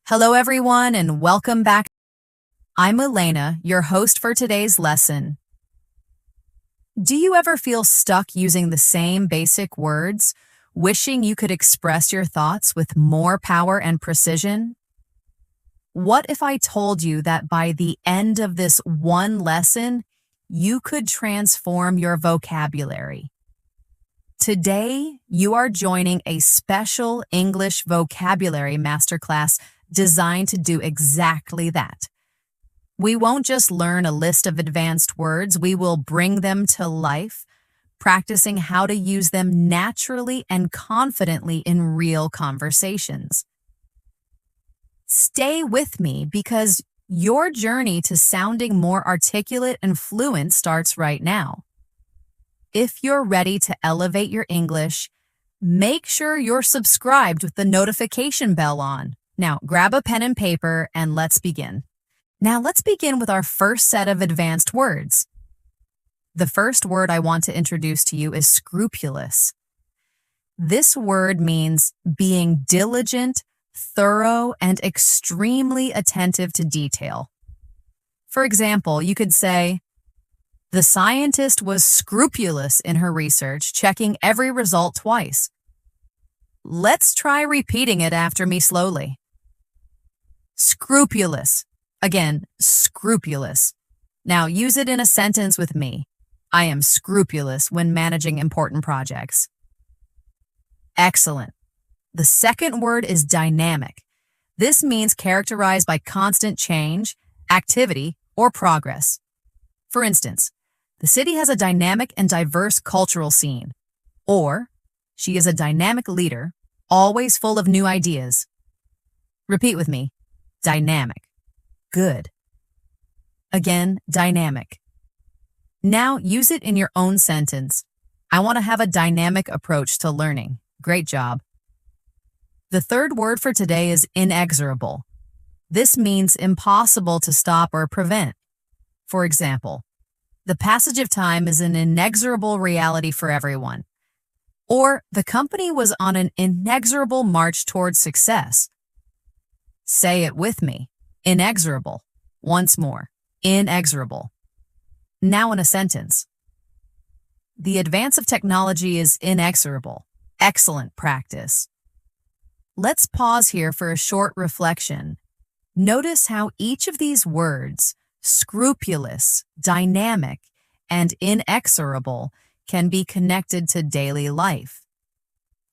Hello, everyone, and welcome back. I'm Elena, your host for today's lesson. Do you ever feel stuck using the same basic words, wishing you could express your thoughts with more power and precision? What if I told you that by the end of this one lesson, you could transform your vocabulary? Today, you are joining a special English vocabulary masterclass designed to do exactly that. We won't just learn a list of advanced words, we will bring them to life, practicing how to use them naturally and confidently in real conversations. Stay with me because your journey to sounding more articulate and fluent starts right now. If you're ready to elevate your English, make sure you're subscribed with the notification bell on. Now, grab a pen and paper and let's begin. Now, let's begin with our first set of advanced words. The first word I want to introduce to you is scrupulous. This word means being diligent, thorough, and extremely attentive to detail. For example, you could say, the scientist was scrupulous in her research, checking every result twice. Let's try repeating it after me slowly. Scrupulous. Again, scrupulous. Now use it in a sentence with me. I am scrupulous when managing important projects. Excellent. The second word is dynamic. This means characterized by constant change, activity, or progress. For instance, the city has a dynamic and diverse cultural scene. Or, she is a dynamic leader, always full of new ideas. Repeat with me. Dynamic. Good. Again, dynamic. Now use it in your own sentence. I want to have a dynamic approach to learning. Great job. The third word for today is inexorable. This means impossible to stop or prevent. For example, the passage of time is an inexorable reality for everyone. Or the company was on an inexorable march towards success. Say it with me. Inexorable. Once more. Inexorable. Now in a sentence. The advance of technology is inexorable. Excellent practice. Let's pause here for a short reflection. Notice how each of these words, scrupulous, dynamic, and inexorable, can be connected to daily life.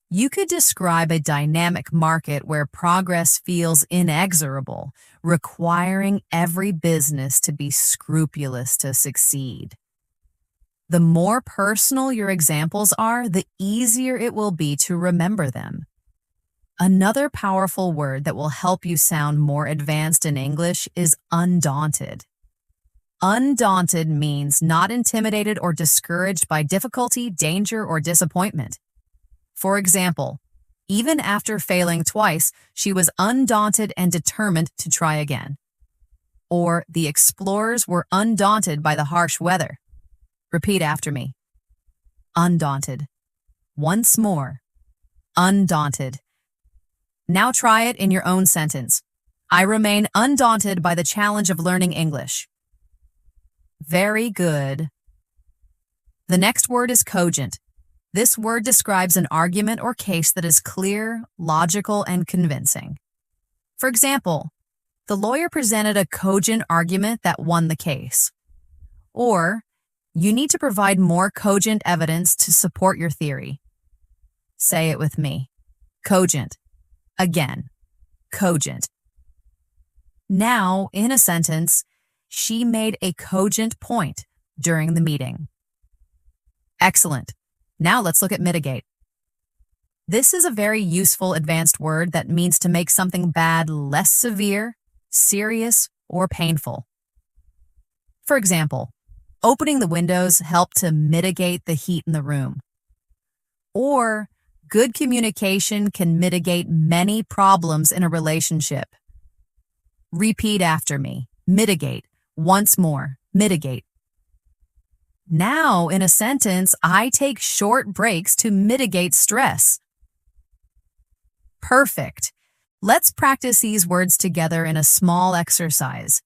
You could describe a dynamic market where progress feels inexorable, requiring every business to be scrupulous to succeed. The more personal your examples are, the easier it will be to remember them. Another powerful word that will help you sound more advanced in English is undaunted. Undaunted means not intimidated or discouraged by difficulty, danger, or disappointment. For example, even after failing twice, she was undaunted and determined to try again. Or the explorers were undaunted by the harsh weather. Repeat after me. Undaunted. Once more. Undaunted. Now try it in your own sentence. I remain undaunted by the challenge of learning English. Very good. The next word is cogent. This word describes an argument or case that is clear, logical, and convincing. For example, the lawyer presented a cogent argument that won the case. Or, you need to provide more cogent evidence to support your theory. Say it with me. Cogent. Again. Cogent. Now, in a sentence, she made a cogent point during the meeting. Excellent. Now let's look at mitigate. This is a very useful advanced word that means to make something bad less severe, serious, or painful. For example, opening the windows helped to mitigate the heat in the room. Or, good communication can mitigate many problems in a relationship. Repeat after me. Mitigate. Once more. Mitigate. Now, in a sentence, I take short breaks to mitigate stress. Perfect. Let's practice these words together in a small exercise.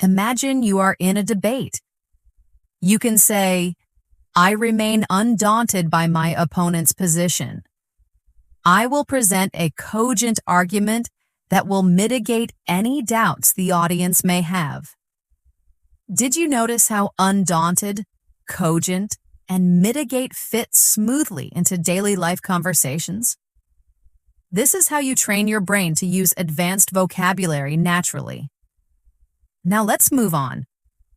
Imagine you are in a debate. You can say, I remain undaunted by my opponent's position. I will present a cogent argument that will mitigate any doubts the audience may have. Did you notice how undaunted, cogent, and mitigate fit smoothly into daily life conversations? This is how you train your brain to use advanced vocabulary naturally. Now let's move on.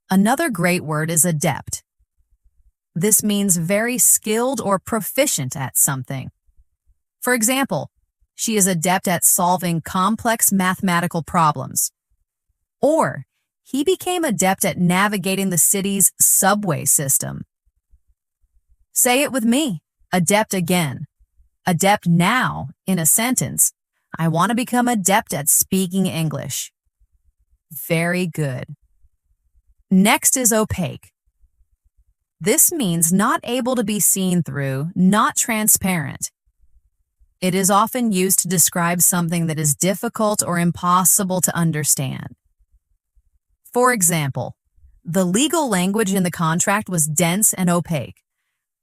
Another great word is adept. This means very skilled or proficient at something. For example, she is adept at solving complex mathematical problems. Or, he became adept at navigating the city's subway system. Say it with me, adept again. Adept now in a sentence. I want to become adept at speaking English. Very good. Next is opaque. This means not able to be seen through, not transparent. It is often used to describe something that is difficult or impossible to understand. For example, the legal language in the contract was dense and opaque,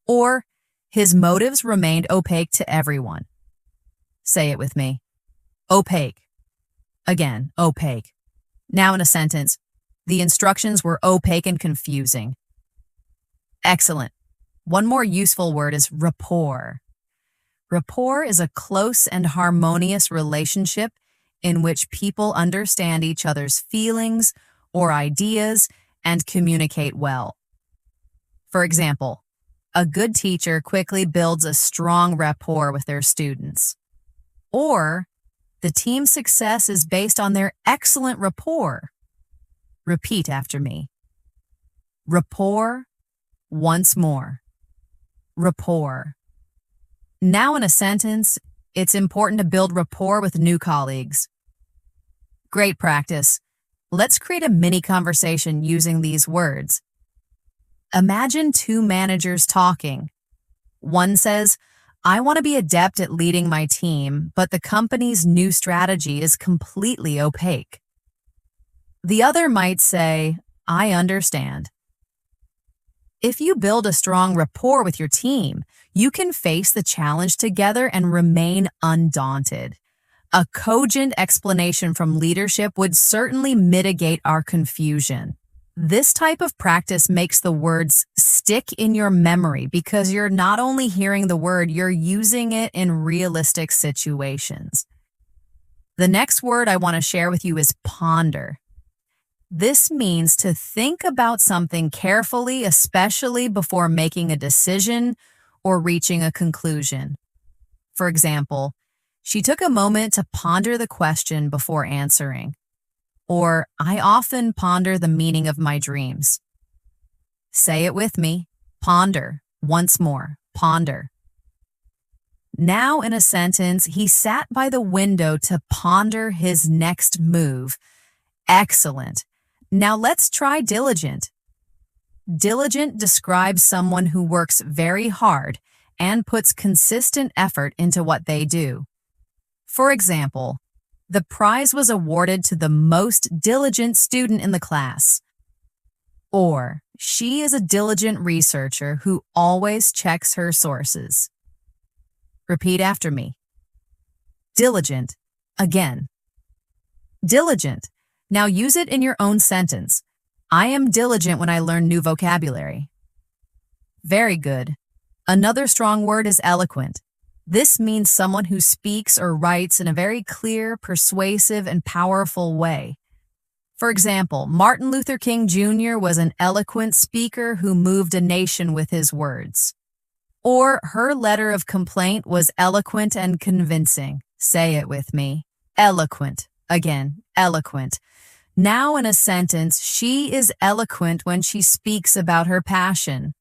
or his motives remained opaque to everyone. Say it with me. Opaque. Again, opaque. Now in a sentence, the instructions were opaque and confusing. Excellent. One more useful word is rapport. Rapport is a close and harmonious relationship in which people understand each other's feelings or ideas and communicate well. For example, a good teacher quickly builds a strong rapport with their students. Or, the team's success is based on their excellent rapport. Repeat after me. Rapport, once more. Rapport. Now in a sentence, it's important to build rapport with new colleagues. Great practice. Let's create a mini conversation using these words. Imagine two managers talking. One says, I want to be adept at leading my team, but the company's new strategy is completely opaque. The other might say, I understand. If you build a strong rapport with your team, you can face the challenge together and remain undaunted. A cogent explanation from leadership would certainly mitigate our confusion. This type of practice makes the words stick in your memory because you're not only hearing the word, you're using it in realistic situations. The next word I want to share with you is ponder. This means to think about something carefully, especially before making a decision or reaching a conclusion. For example, she took a moment to ponder the question before answering. Or, I often ponder the meaning of my dreams. Say it with me. Ponder. Once more. Ponder. Now in a sentence, he sat by the window to ponder his next move. Excellent. Now let's try diligent. Diligent describes someone who works very hard and puts consistent effort into what they do. For example, the prize was awarded to the most diligent student in the class. Or, she is a diligent researcher who always checks her sources. Repeat after me. Diligent. Again. Diligent. Now use it in your own sentence. I am diligent when I learn new vocabulary. Very good. Another strong word is eloquent. This means someone who speaks or writes in a very clear, persuasive, and powerful way. For example, Martin Luther King Jr. was an eloquent speaker who moved a nation with his words. Or her letter of complaint was eloquent and convincing. Say it with me. Eloquent. Again, eloquent. Now in a sentence, she is eloquent when she speaks about her passion.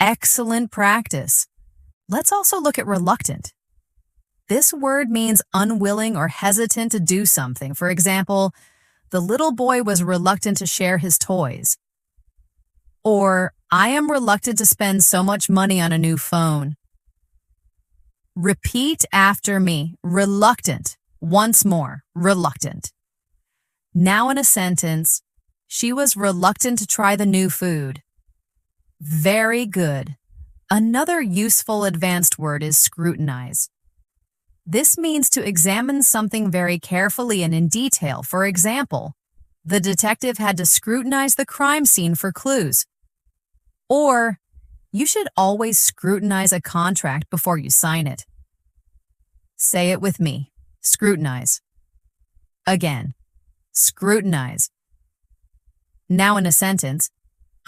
Excellent practice. Let's also look at reluctant. This word means unwilling or hesitant to do something. For example, the little boy was reluctant to share his toys. Or, I am reluctant to spend so much money on a new phone. Repeat after me. Reluctant. Once more, reluctant. Now in a sentence, she was reluctant to try the new food. Very good. Another useful advanced word is scrutinize. This means to examine something very carefully and in detail. For example, the detective had to scrutinize the crime scene for clues. Or, you should always scrutinize a contract before you sign it. Say it with me. Scrutinize. Again, scrutinize. Now in a sentence,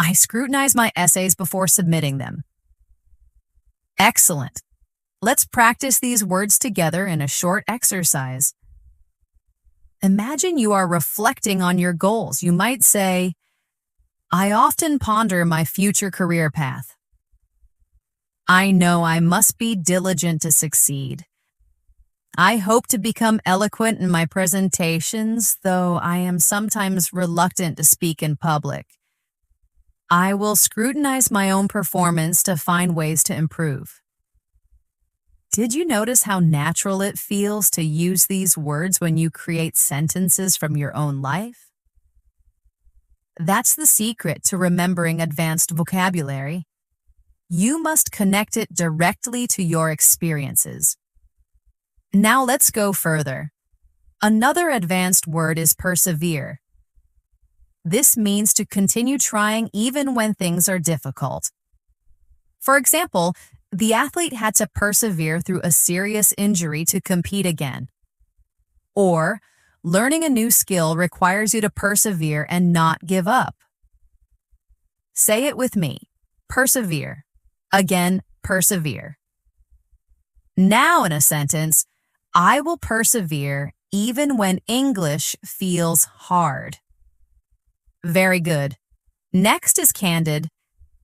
I scrutinize my essays before submitting them. Excellent. Let's practice these words together in a short exercise. Imagine you are reflecting on your goals. You might say, I often ponder my future career path. I know I must be diligent to succeed. I hope to become eloquent in my presentations, though I am sometimes reluctant to speak in public. I will scrutinize my own performance to find ways to improve. Did you notice how natural it feels to use these words when you create sentences from your own life? That's the secret to remembering advanced vocabulary. You must connect it directly to your experiences. Now let's go further. Another advanced word is persevere. This means to continue trying even when things are difficult. For example, the athlete had to persevere through a serious injury to compete again. Or, learning a new skill requires you to persevere and not give up. Say it with me. Persevere. Again, persevere. Now in a sentence, I will persevere even when English feels hard. Very good. Next is candid.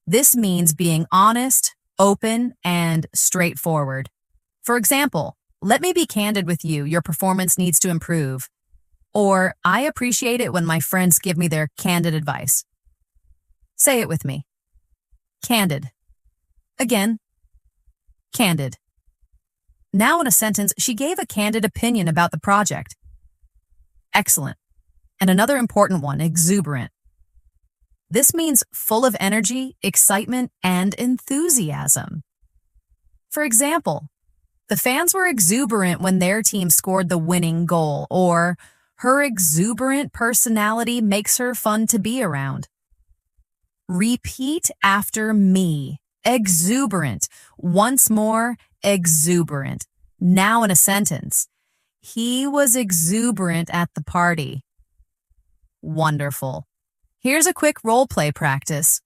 This means being honest, open, and straightforward. For example, let me be candid with you, your performance needs to improve. Or, I appreciate it when my friends give me their candid advice. Say it with me. Candid. Again, candid. Now in a sentence, she gave a candid opinion about the project. Excellent. And another important one, exuberant. This means full of energy, excitement, and enthusiasm. For example, the fans were exuberant when their team scored the winning goal, or her exuberant personality makes her fun to be around. Repeat after me. Exuberant. Once more, exuberant. Now in a sentence, he was exuberant at the party. Wonderful. Here's a quick role play practice.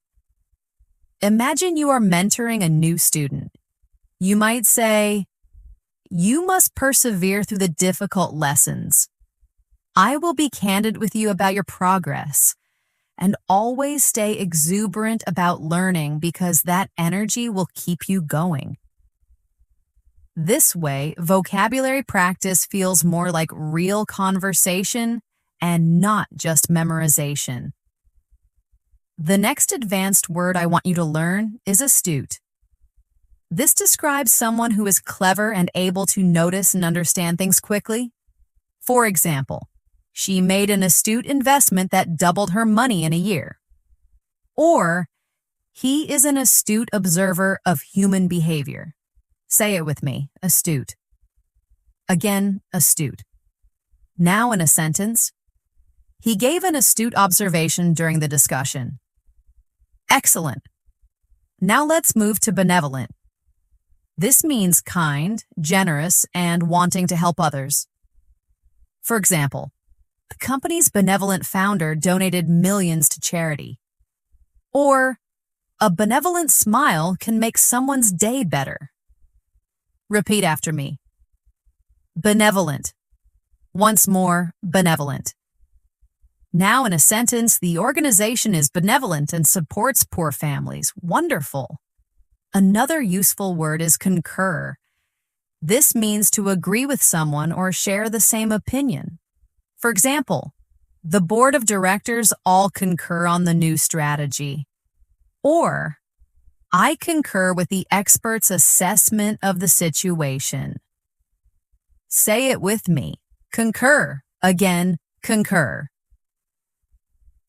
Imagine you are mentoring a new student. You might say, you must persevere through the difficult lessons. I will be candid with you about your progress, and always stay exuberant about learning because that energy will keep you going. This way, vocabulary practice feels more like real conversation and not just memorization. The next advanced word I want you to learn is astute. This describes someone who is clever and able to notice and understand things quickly. For example, she made an astute investment that doubled her money in a year. Or, he is an astute observer of human behavior. Say it with me, astute. Again, astute. Now in a sentence, he gave an astute observation during the discussion. Excellent. Now let's move to benevolent. This means kind, generous, and wanting to help others. For example, the company's benevolent founder donated millions to charity. Or, a benevolent smile can make someone's day better. Repeat after me. Benevolent. Once more, benevolent. Now in a sentence, the organization is benevolent and supports poor families. Wonderful. Another useful word is concur. This means to agree with someone or share the same opinion. For example, the board of directors all concur on the new strategy. Or, I concur with the expert's assessment of the situation. Say it with me. concur. Again, concur.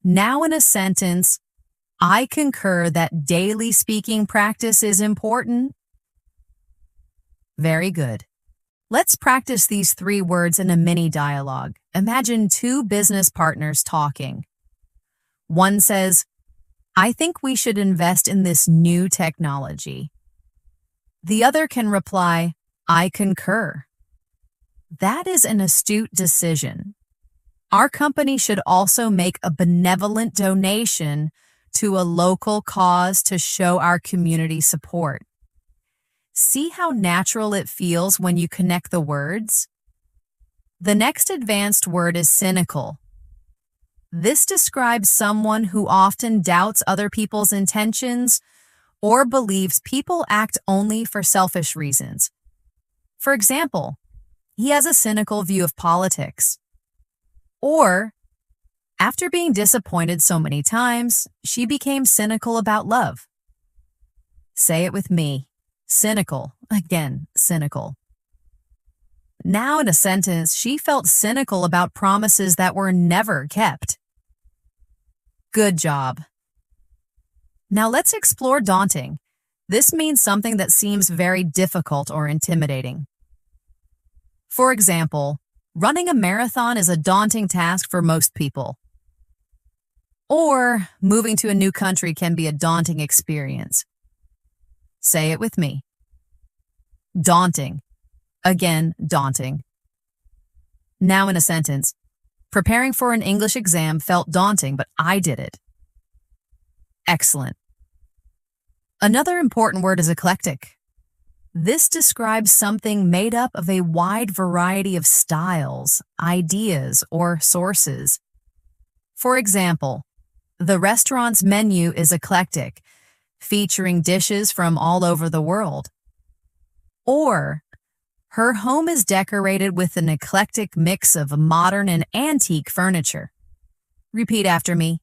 Now in a sentence, I concur that daily speaking practice is important. Very good. Let's practice these 3 words in a mini dialogue. Imagine 2 business partners talking. One says, I think we should invest in this new technology. The other can reply, I concur. That is an astute decision. Our company should also make a benevolent donation to a local cause to show our community support. See how natural it feels when you connect the words? The next advanced word is cynical. This describes someone who often doubts other people's intentions or believes people act only for selfish reasons. For example, he has a cynical view of politics. Or, after being disappointed so many times, she became cynical about love. Say it with me. Cynical. Again, cynical. Now in a sentence, she felt cynical about promises that were never kept. Good job. Now let's explore daunting. This means something that seems very difficult or intimidating. For example, running a marathon is a daunting task for most people. Or moving to a new country can be a daunting experience. Say it with me. Daunting. Again, daunting. Now in a sentence, preparing for an English exam felt daunting, but I did it. Excellent. Another important word is eclectic. This describes something made up of a wide variety of styles, ideas, or sources. For example, the restaurant's menu is eclectic, featuring dishes from all over the world. Or, her home is decorated with an eclectic mix of modern and antique furniture. Repeat after me.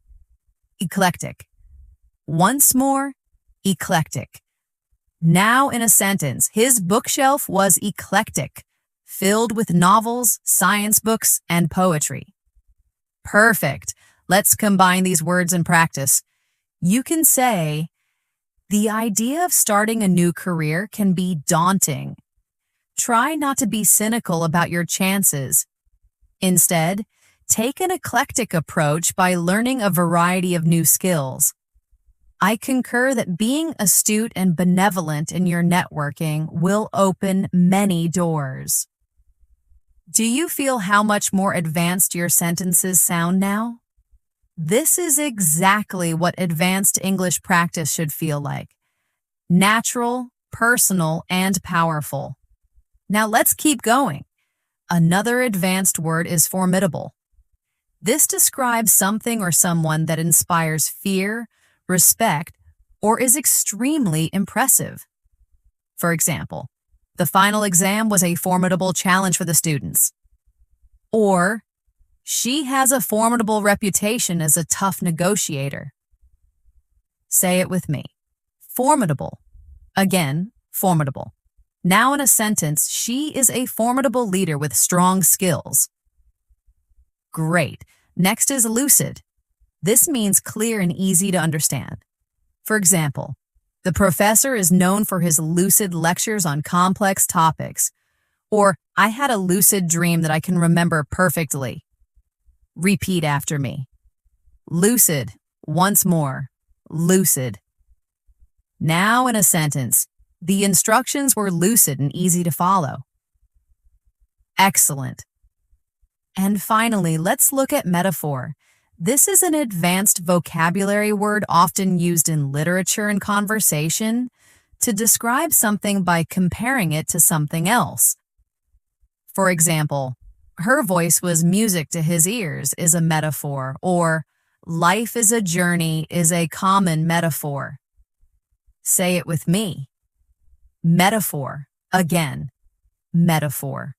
Eclectic. Once more, eclectic. Now in a sentence, his bookshelf was eclectic, filled with novels, science books, and poetry. Perfect. Let's combine these words in practice. You can say, the idea of starting a new career can be daunting. Try not to be cynical about your chances. Instead, take an eclectic approach by learning a variety of new skills. I concur that being astute and benevolent in your networking will open many doors. Do you feel how much more advanced your sentences sound now? This is exactly what advanced English practice should feel like. Natural, personal, and powerful. Now let's keep going. Another advanced word is formidable. This describes something or someone that inspires fear, respect, or is extremely impressive. For example, the final exam was a formidable challenge for the students. Or, she has a formidable reputation as a tough negotiator. Say it with me. Formidable. Again, formidable. Now in a sentence, she is a formidable leader with strong skills. Great. Next is lucid. This means clear and easy to understand. For example, the professor is known for his lucid lectures on complex topics. Or, I had a lucid dream that I can remember perfectly. Repeat after me. Lucid. Once more. Lucid. Now in a sentence, the instructions were lucid and easy to follow. Excellent. And finally, let's look at metaphor. This is an advanced vocabulary word often used in literature and conversation to describe something by comparing it to something else. For example, her voice was music to his ears is a metaphor, or life is a journey is a common metaphor. Say it with me. Metaphor. Again, metaphor.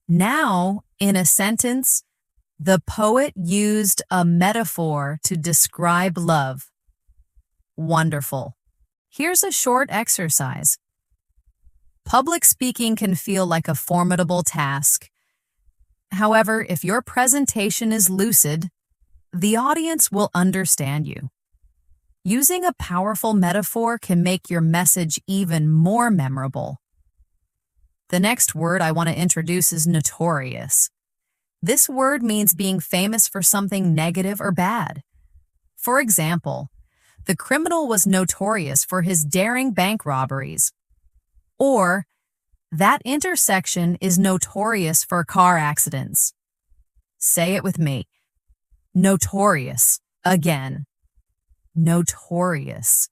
Now, in a sentence, the poet used a metaphor to describe love. Wonderful. Here's a short exercise. Public speaking can feel like a formidable task. However, if your presentation is lucid, the audience will understand you. Using a powerful metaphor can make your message even more memorable. The next word I want to introduce is notorious. This word means being famous for something negative or bad. For example, the criminal was notorious for his daring bank robberies. Or, that intersection is notorious for car accidents. Say it with me. Notorious. Again. Notorious.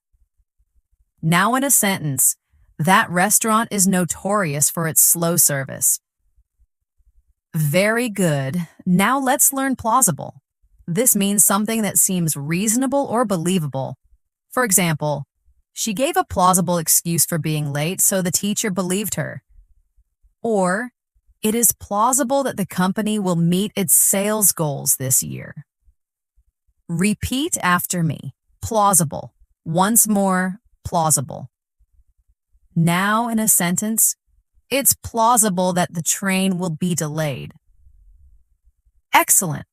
Now in a sentence, that restaurant is notorious for its slow service. Very good. Now let's learn plausible. This means something that seems reasonable or believable. For example, she gave a plausible excuse for being late, so the teacher believed her. Or, it is plausible that the company will meet its sales goals this year. Repeat after me. Plausible. Once more, plausible. Now in a sentence, it's plausible that the train will be delayed. Excellent.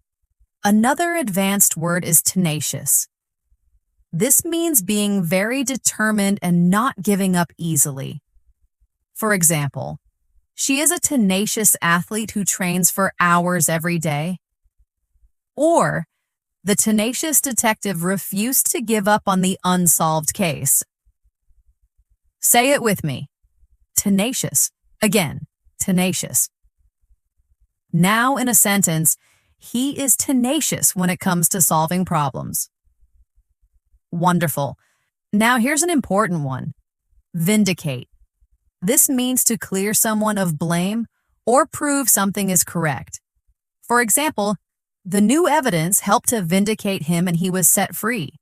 Another advanced word is tenacious. This means being very determined and not giving up easily. For example, she is a tenacious athlete who trains for hours every day. Or, the tenacious detective refused to give up on the unsolved case. Say it with me. Tenacious. Again, tenacious. Now in a sentence, he is tenacious when it comes to solving problems. Wonderful. Now here's an important one. Vindicate. This means to clear someone of blame or prove something is correct. For example, the new evidence helped to vindicate him and he was set free.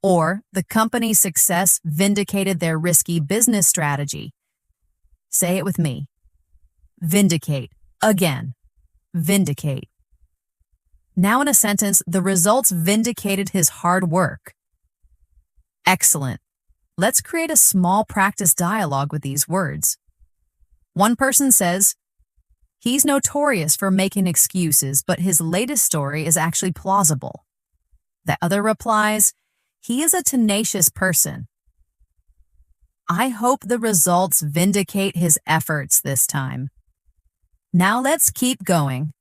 Or, the company's success vindicated their risky business strategy. Say it with me. Vindicate. Again. Vindicate. Now in a sentence, the results vindicated his hard work. Excellent. Let's create a small practice dialogue with these words. One person says, he's notorious for making excuses, but his latest story is actually plausible. The other replies, he is a tenacious person. I hope the results vindicate his efforts this time. Now let's keep going.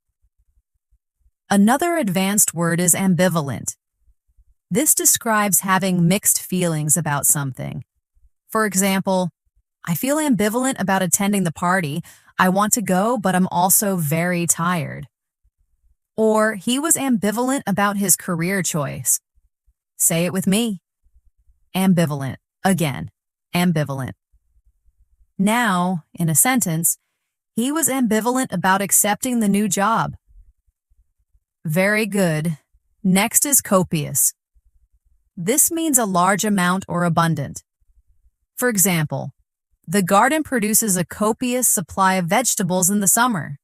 Another advanced word is ambivalent. This describes having mixed feelings about something. For example, I feel ambivalent about attending the party. I want to go, but I'm also very tired. Or he was ambivalent about his career choice. Say it with me. Ambivalent. Again, ambivalent. Now, in a sentence, he was ambivalent about accepting the new job. Very good. Next is copious. This means a large amount or abundant. For example, the garden produces a copious supply of vegetables in the summer.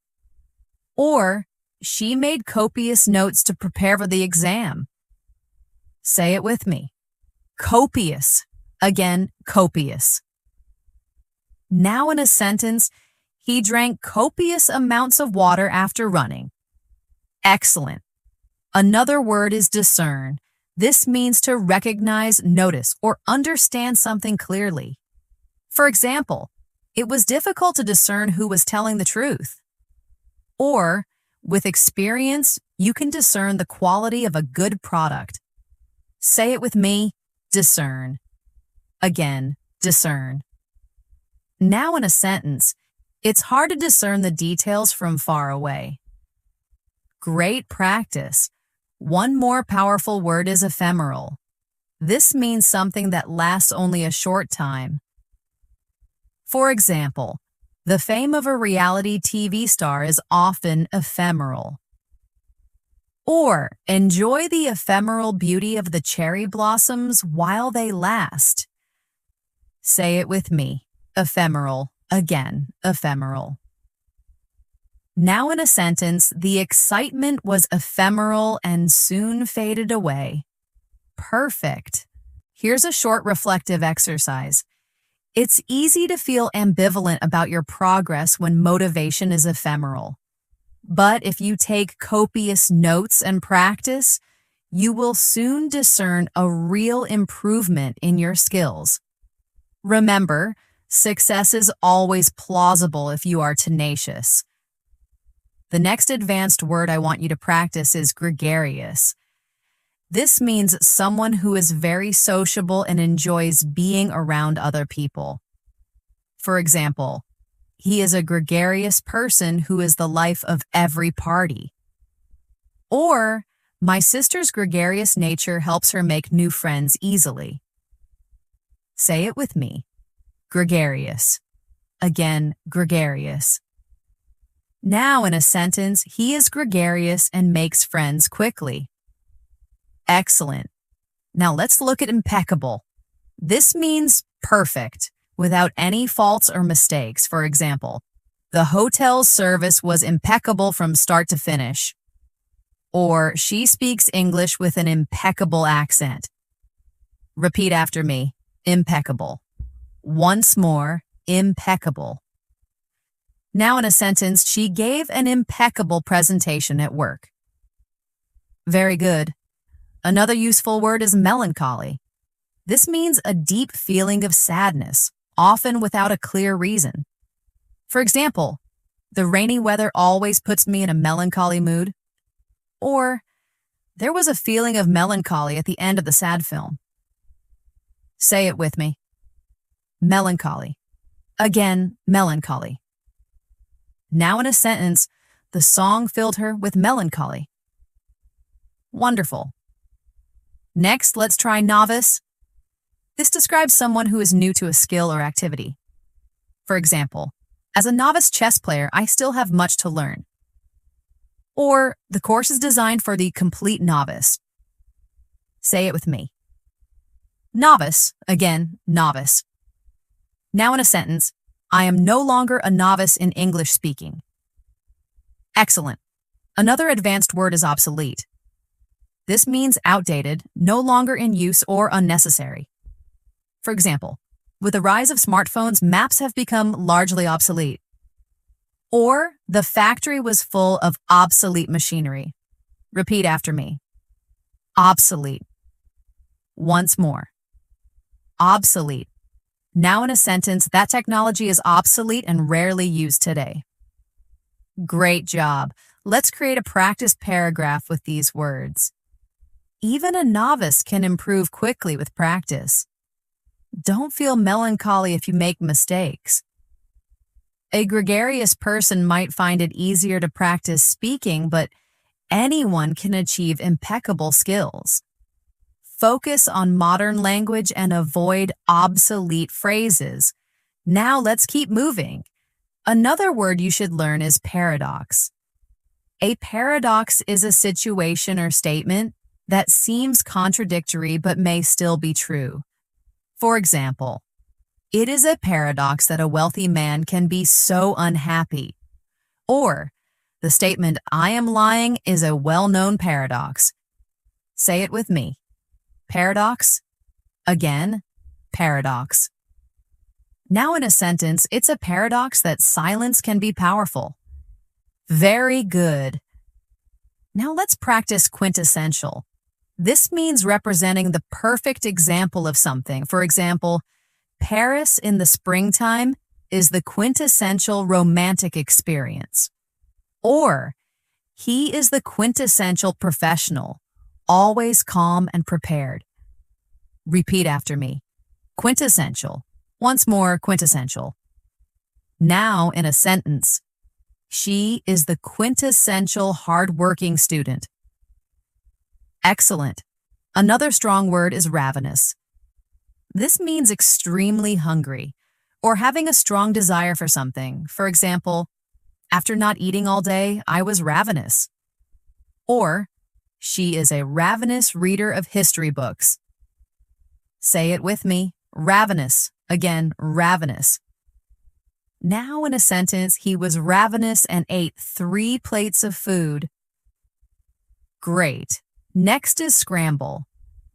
Or, she made copious notes to prepare for the exam. Say it with me. Copious. Again, copious. Now in a sentence, he drank copious amounts of water after running. Excellent. Another word is discern. This means to recognize, notice, or understand something clearly. For example, it was difficult to discern who was telling the truth. Or, with experience, you can discern the quality of a good product. Say it with me, discern. Again, discern. Now in a sentence, it's hard to discern the details from far away. Great practice. One more powerful word is ephemeral. This means something that lasts only a short time. For example, the fame of a reality TV star is often ephemeral. Or, enjoy the ephemeral beauty of the cherry blossoms while they last. Say it with me. Ephemeral. Again, ephemeral. Now in a sentence, the excitement was ephemeral and soon faded away. Perfect. Here's a short reflective exercise. It's easy to feel ambivalent about your progress when motivation is ephemeral. But if you take copious notes and practice, you will soon discern a real improvement in your skills. Remember, success is always plausible if you are tenacious. The next advanced word I want you to practice is gregarious. This means someone who is very sociable and enjoys being around other people. For example, he is a gregarious person who is the life of every party. Or, my sister's gregarious nature helps her make new friends easily. Say it with me. Gregarious. Again, gregarious. Now in a sentence, he is gregarious and makes friends quickly. Excellent. Now let's look at impeccable. This means perfect, without any faults or mistakes. For example, the hotel's service was impeccable from start to finish. Or, she speaks English with an impeccable accent. Repeat after me. Impeccable. Once more, impeccable. Now in a sentence, she gave an impeccable presentation at work. Very good. Another useful word is melancholy. This means a deep feeling of sadness, often without a clear reason. For example, the rainy weather always puts me in a melancholy mood. Or, there was a feeling of melancholy at the end of the sad film. Say it with me. Melancholy. Again, melancholy. Now in a sentence, the song filled her with melancholy. Wonderful. Next, let's try novice. This describes someone who is new to a skill or activity. For example, as a novice chess player, I still have much to learn. Or, the course is designed for the complete novice. Say it with me. Novice. Again, novice. Now in a sentence, I am no longer a novice in English speaking. Excellent. Another advanced word is obsolete. This means outdated, no longer in use, or unnecessary. For example, with the rise of smartphones, maps have become largely obsolete. Or, the factory was full of obsolete machinery. Repeat after me. Obsolete. Once more. Obsolete. Now in a sentence, that technology is obsolete and rarely used today. Great job. Let's create a practice paragraph with these words. Even a novice can improve quickly with practice. Don't feel melancholy if you make mistakes. A gregarious person might find it easier to practice speaking, but anyone can achieve impeccable skills. Focus on modern language and avoid obsolete phrases. Now let's keep moving. Another word you should learn is paradox. A paradox is a situation or statement that seems contradictory but may still be true. For example, it is a paradox that a wealthy man can be so unhappy. Or, the statement, I am lying, is a well-known paradox. Say it with me. Paradox. Again, paradox. Now in a sentence, it's a paradox that silence can be powerful. Very good. Now let's practice quintessential. This means representing the perfect example of something. For example, Paris in the springtime is the quintessential romantic experience. Or, he is the quintessential professional, always calm and prepared. Repeat after me. Quintessential. Once more, quintessential. Now in a sentence, she is the quintessential hardworking student. Excellent. Another strong word is ravenous. This means extremely hungry or having a strong desire for something. For example, after not eating all day, I was ravenous. Or, she is a ravenous reader of history books. Say it with me. Ravenous. Again, ravenous. Now in a sentence, he was ravenous and ate 3 plates of food. Great. Next is scramble.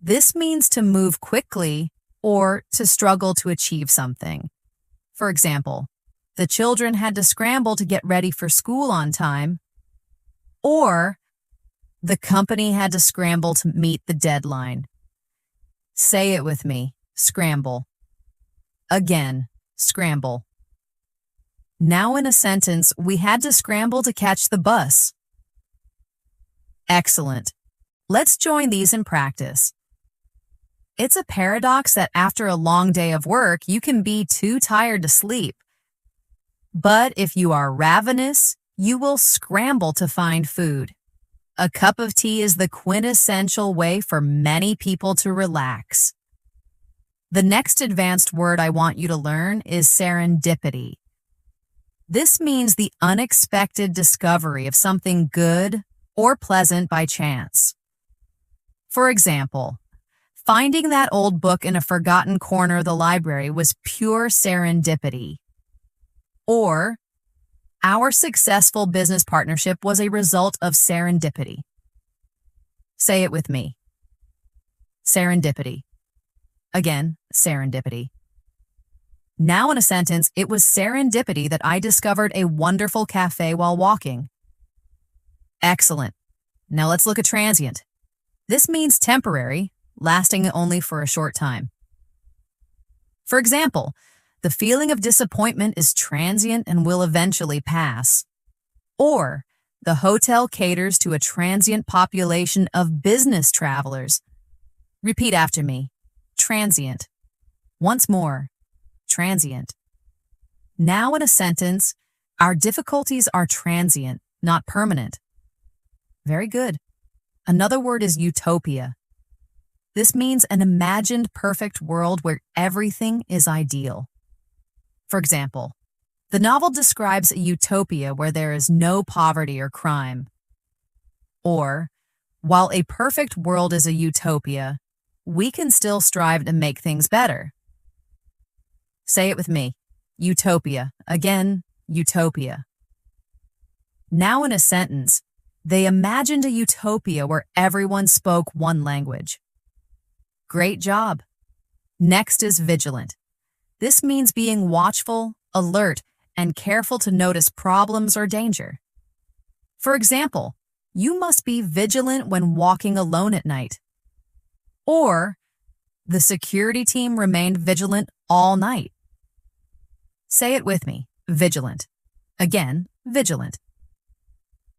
This means to move quickly or to struggle to achieve something. For example, the children had to scramble to get ready for school on time. Or, the company had to scramble to meet the deadline. Say it with me. Scramble. Again, scramble. Now in a sentence, we had to scramble to catch the bus. Excellent. Let's join these in practice. It's a paradox that after a long day of work, you can be too tired to sleep. But if you are ravenous, you will scramble to find food. A cup of tea is the quintessential way for many people to relax. The next advanced word I want you to learn is serendipity. This means the unexpected discovery of something good or pleasant by chance. For example, finding that old book in a forgotten corner of the library was pure serendipity. Or, our successful business partnership was a result of serendipity. Say it with me. Serendipity. Again, serendipity. Now in a sentence, it was serendipity that I discovered a wonderful cafe while walking. Excellent. Now let's look at transient. This means temporary, lasting only for a short time. For example, the feeling of disappointment is transient and will eventually pass. Or, the hotel caters to a transient population of business travelers. Repeat after me. Transient. Once more. Transient. Now in a sentence, our difficulties are transient, not permanent. Very good. Another word is utopia. This means an imagined perfect world where everything is ideal. For example, the novel describes a utopia where there is no poverty or crime. Or, while a perfect world is a utopia, we can still strive to make things better. Say it with me. Utopia. Again, utopia. Now in a sentence, they imagined a utopia where everyone spoke one language. Great job. Next is vigilant. This means being watchful, alert, and careful to notice problems or danger. For example, you must be vigilant when walking alone at night. Or, the security team remained vigilant all night. Say it with me. Vigilant. Again, vigilant.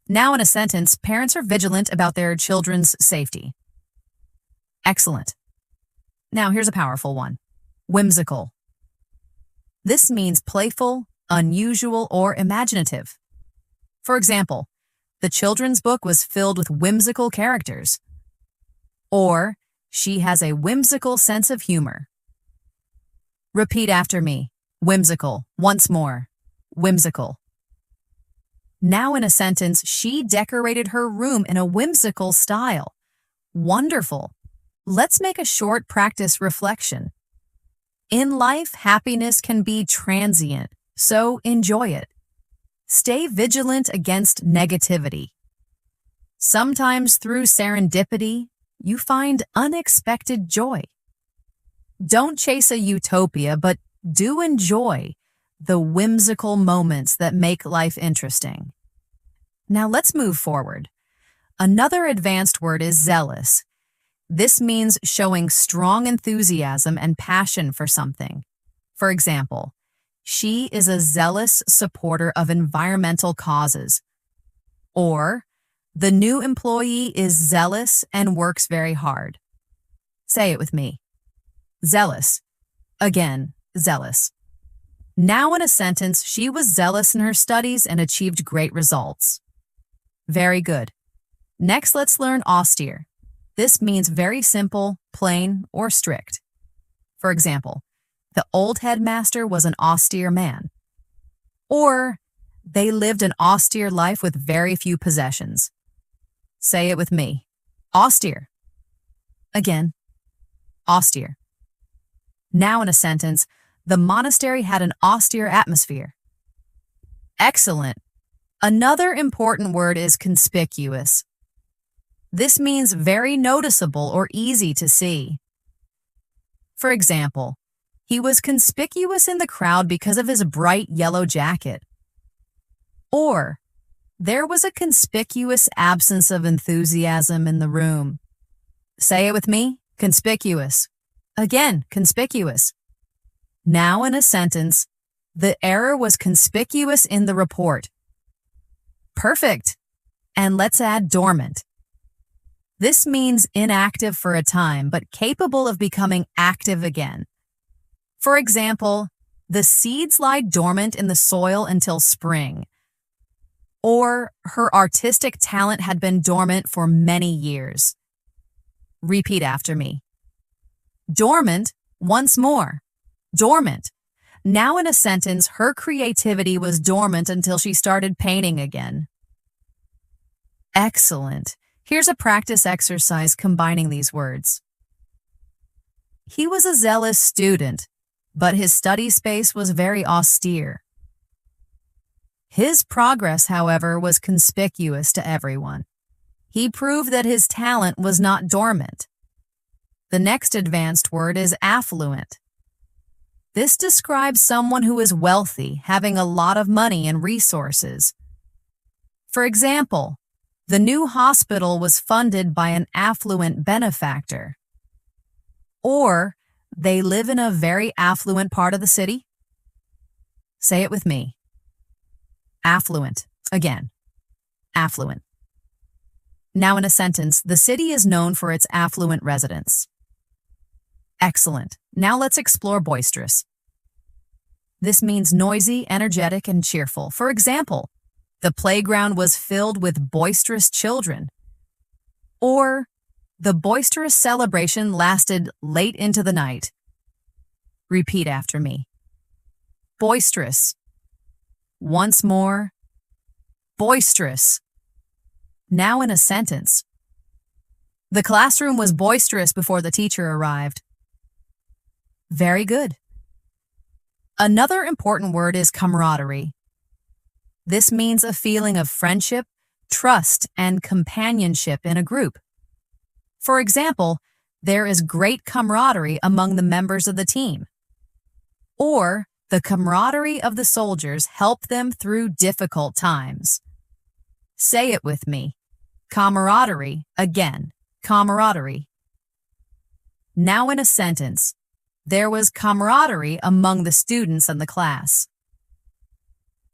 Now in a sentence, parents are vigilant about their children's safety. Excellent. Now here's a powerful one. Whimsical. This means playful, unusual, or imaginative. For example, the children's book was filled with whimsical characters. Or, she has a whimsical sense of humor. Repeat after me. Whimsical. Once more. Whimsical. Now in a sentence, she decorated her room in a whimsical style. Wonderful. Let's make a short practice reflection. In life, happiness can be transient, so enjoy it. Stay vigilant against negativity. Sometimes through serendipity, you find unexpected joy. Don't chase a utopia, but do enjoy the whimsical moments that make life interesting. Now let's move forward. Another advanced word is zealous. This means showing strong enthusiasm and passion for something. For example, she is a zealous supporter of environmental causes. Or, the new employee is zealous and works very hard. Say it with me. Zealous. Again, zealous. Now in a sentence, she was zealous in her studies and achieved great results. Very good. Next, let's learn austere. This means very simple, plain, or strict. For example, the old headmaster was an austere man. Or, they lived an austere life with very few possessions. Say it with me. Austere. Again, austere. Now in a sentence, the monastery had an austere atmosphere. Excellent. Another important word is conspicuous. This means very noticeable or easy to see. For example, he was conspicuous in the crowd because of his bright yellow jacket. Or, There was a conspicuous absence of enthusiasm in the room. Say it with me. Conspicuous. Again, conspicuous. Now in a sentence, the error was conspicuous in the report. Perfect. And let's add dormant. This means inactive for a time, but capable of becoming active again. For example, the seeds lie dormant in the soil until spring. Or her artistic talent had been dormant for many years. Repeat after me. Dormant, once more. Dormant. Now in a sentence, her creativity was dormant until she started painting again. Excellent. Here's a practice exercise combining these words. He was a zealous student, but his study space was very austere. His progress, however, was conspicuous to everyone. He proved that his talent was not dormant. The next advanced word is affluent. This describes someone who is wealthy, having a lot of money and resources. For example, the new hospital was funded by an affluent benefactor. Or, they live in a very affluent part of the city. Say it with me. Affluent. Again. Affluent. Now in a sentence, the city is known for its affluent residents. Excellent. Now let's explore boisterous. This means noisy, energetic, and cheerful. For example, the playground was filled with boisterous children. Or, the boisterous celebration lasted late into the night. Repeat after me. Boisterous. Once more. Boisterous. Now in a sentence. The classroom was boisterous before the teacher arrived. Very good. Another important word is camaraderie. This means a feeling of friendship, trust, and companionship in a group. For example, there is great camaraderie among the members of the team. Or, the camaraderie of the soldiers helped them through difficult times. Say it with me. Camaraderie. Again, camaraderie. Now in a sentence, there was camaraderie among the students in the class.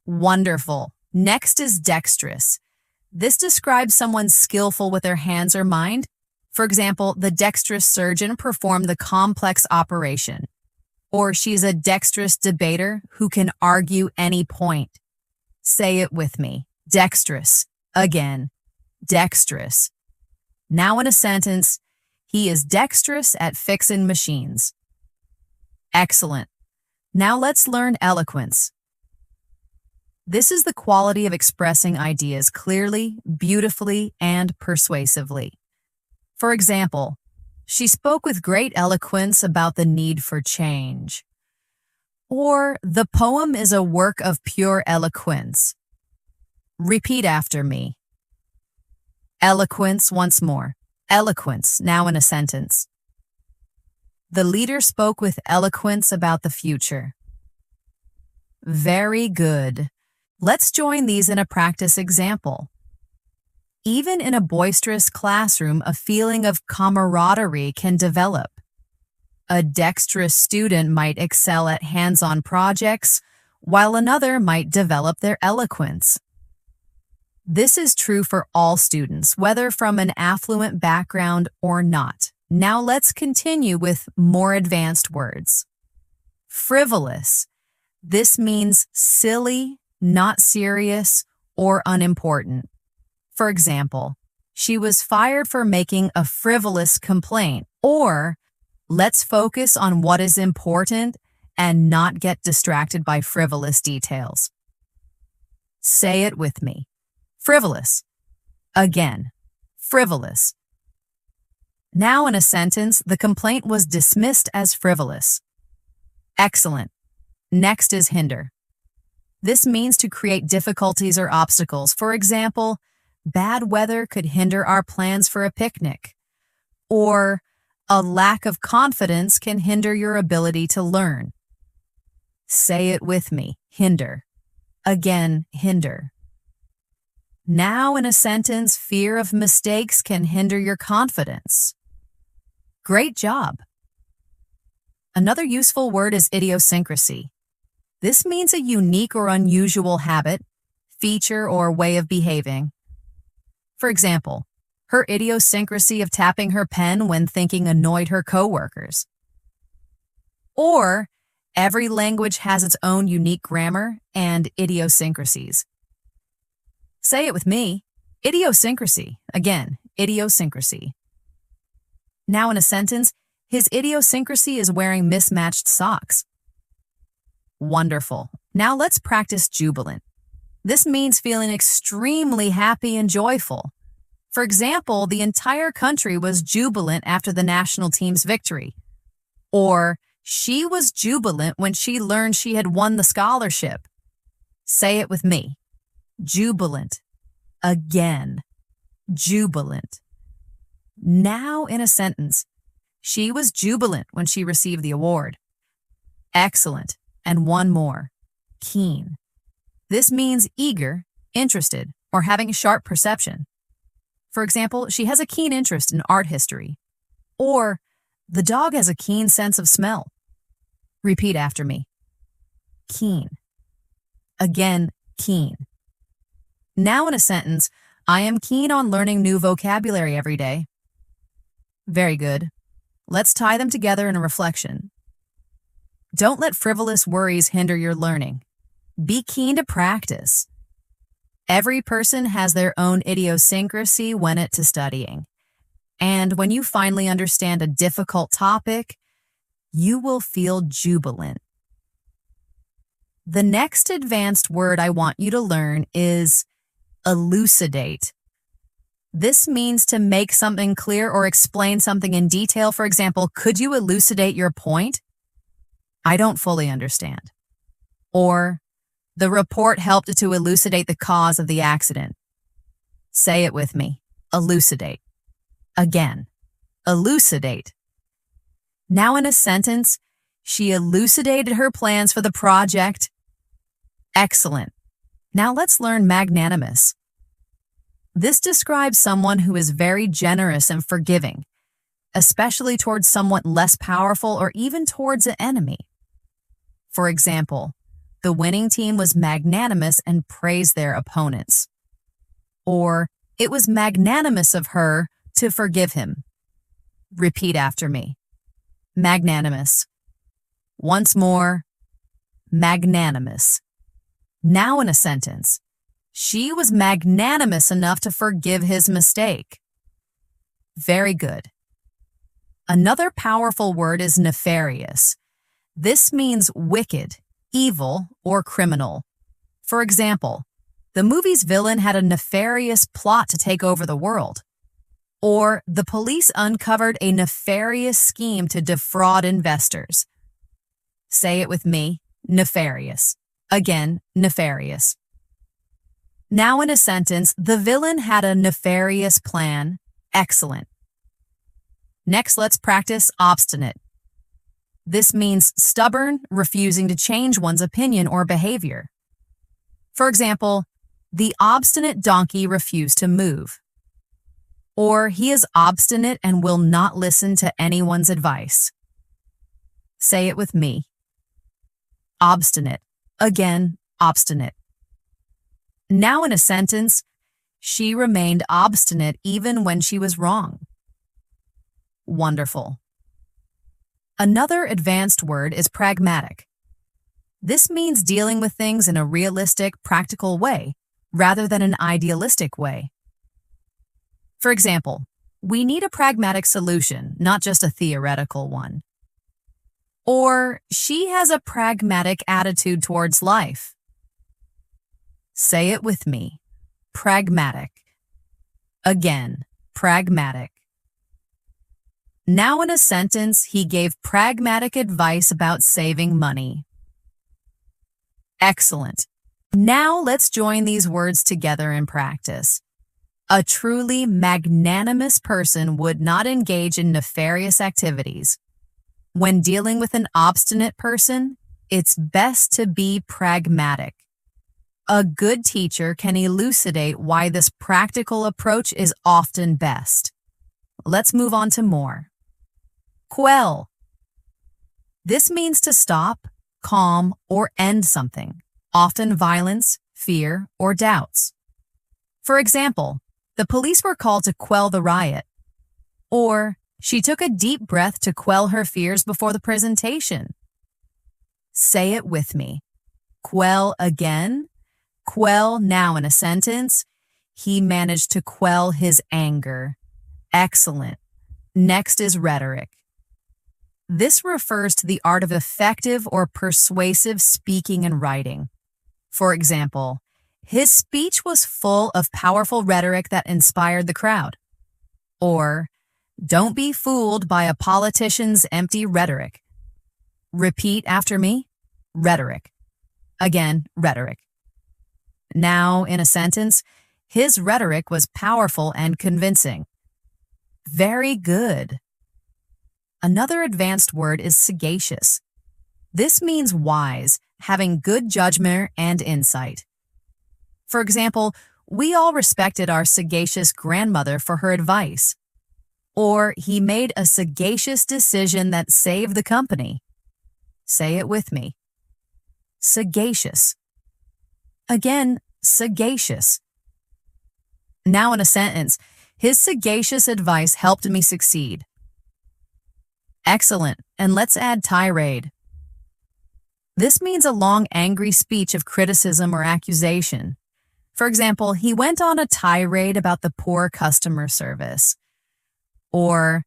Wonderful. Next is dexterous. This describes someone skillful with their hands or mind. For example, the dexterous surgeon performed the complex operation. Or she's a dexterous debater who can argue any point. Say it with me. Dexterous. Again. Dexterous. Now in a sentence, he is dexterous at fixing machines. Excellent. Now let's learn eloquence. This is the quality of expressing ideas clearly, beautifully, and persuasively. For example, she spoke with great eloquence about the need for change. Or, the poem is a work of pure eloquence. Repeat after me. Eloquence once more. Eloquence, now in a sentence. The leader spoke with eloquence about the future. Very good. Let's join these in a practice example. Even in a boisterous classroom, a feeling of camaraderie can develop. A dexterous student might excel at hands-on projects, while another might develop their eloquence. This is true for all students, whether from an affluent background or not. Now let's continue with more advanced words. Frivolous. This means silly, not serious, or unimportant. For example, she was fired for making a frivolous complaint. Or, let's focus on what is important and not get distracted by frivolous details. Say it with me. Frivolous. Again, frivolous. Now in a sentence, the complaint was dismissed as frivolous. Excellent. Next is hinder. This means to create difficulties or obstacles. For example, bad weather could hinder our plans for a picnic. Or, a lack of confidence can hinder your ability to learn. Say it with me. Hinder. Again, hinder. Now in a sentence, fear of mistakes can hinder your confidence. Great job. Another useful word is idiosyncrasy. This means a unique or unusual habit, feature, or way of behaving. For example, her idiosyncrasy of tapping her pen when thinking annoyed her coworkers. Or, every language has its own unique grammar and idiosyncrasies. Say it with me. Idiosyncrasy. Again, idiosyncrasy. Now in a sentence, his idiosyncrasy is wearing mismatched socks. Wonderful. Now let's practice jubilant. This means feeling extremely happy and joyful. For example, the entire country was jubilant after the national team's victory. Or, she was jubilant when she learned she had won the scholarship. Say it with me. Jubilant. Again. Jubilant. Now in a sentence, she was jubilant when she received the award. Excellent. And one more. Keen. This means eager, interested, or having a sharp perception. For example, she has a keen interest in art history. Or, the dog has a keen sense of smell. Repeat after me. Keen. Again, keen. Now in a sentence, I am keen on learning new vocabulary every day. Very good. Let's tie them together in a reflection. Don't let frivolous worries hinder your learning. Be keen to practice. Every person has their own idiosyncrasy when it to studying. And when you finally understand a difficult topic, you will feel jubilant. The next advanced word I want you to learn is elucidate. This means to make something clear or explain something in detail. For example, could you elucidate your point? I don't fully understand. Or, the report helped to elucidate the cause of the accident. Say it with me. Elucidate. Again. Elucidate. Now in a sentence, she elucidated her plans for the project. Excellent. Now let's learn magnanimous. This describes someone who is very generous and forgiving, especially towards someone less powerful or even towards an enemy. For example, the winning team was magnanimous and praised their opponents. Or, it was magnanimous of her to forgive him. Repeat after me. Magnanimous. Once more, magnanimous. Now in a sentence, she was magnanimous enough to forgive his mistake. Very good. Another powerful word is nefarious. This means wicked, evil, or criminal. For example, the movie's villain had a nefarious plot to take over the world. Or, the police uncovered a nefarious scheme to defraud investors. Say it with me. Nefarious. Again, nefarious. Now in a sentence, the villain had a nefarious plan. Excellent. Next, let's practice obstinate. This means stubborn, refusing to change one's opinion or behavior. For example, the obstinate donkey refused to move. Or, he is obstinate and will not listen to anyone's advice. Say it with me. Obstinate. Again, obstinate. Now in a sentence, she remained obstinate even when she was wrong. Wonderful. Another advanced word is pragmatic. This means dealing with things in a realistic, practical way, rather than an idealistic way. For example, we need a pragmatic solution, not just a theoretical one. Or, she has a pragmatic attitude towards life. Say it with me. Pragmatic. Again, pragmatic. Now in a sentence, he gave pragmatic advice about saving money. Excellent. Now let's join these words together in practice. A truly magnanimous person would not engage in nefarious activities. When dealing with an obstinate person, it's best to be pragmatic. A good teacher can elucidate why this practical approach is often best. Let's move on to more. Quell. This means to stop, calm, or end something, often violence, fear, or doubts. For example, the police were called to quell the riot. Or, she took a deep breath to quell her fears before the presentation. Say it with me. Quell again. Quell now in a sentence. He managed to quell his anger. Excellent. Next is rhetoric. This refers to the art of effective or persuasive speaking and writing. For example, his speech was full of powerful rhetoric that inspired the crowd. Or, don't be fooled by a politician's empty rhetoric. Repeat after me. Rhetoric. Again, rhetoric. Now, in a sentence, his rhetoric was powerful and convincing. Very good. Another advanced word is sagacious. This means wise, having good judgment and insight. For example, we all respected our sagacious grandmother for her advice. Or, he made a sagacious decision that saved the company. Say it with me. Sagacious. Again, sagacious. Now in a sentence, his sagacious advice helped me succeed. Excellent, and let's add tirade. This means a long, angry speech of criticism or accusation. For example, he went on a tirade about the poor customer service. Or,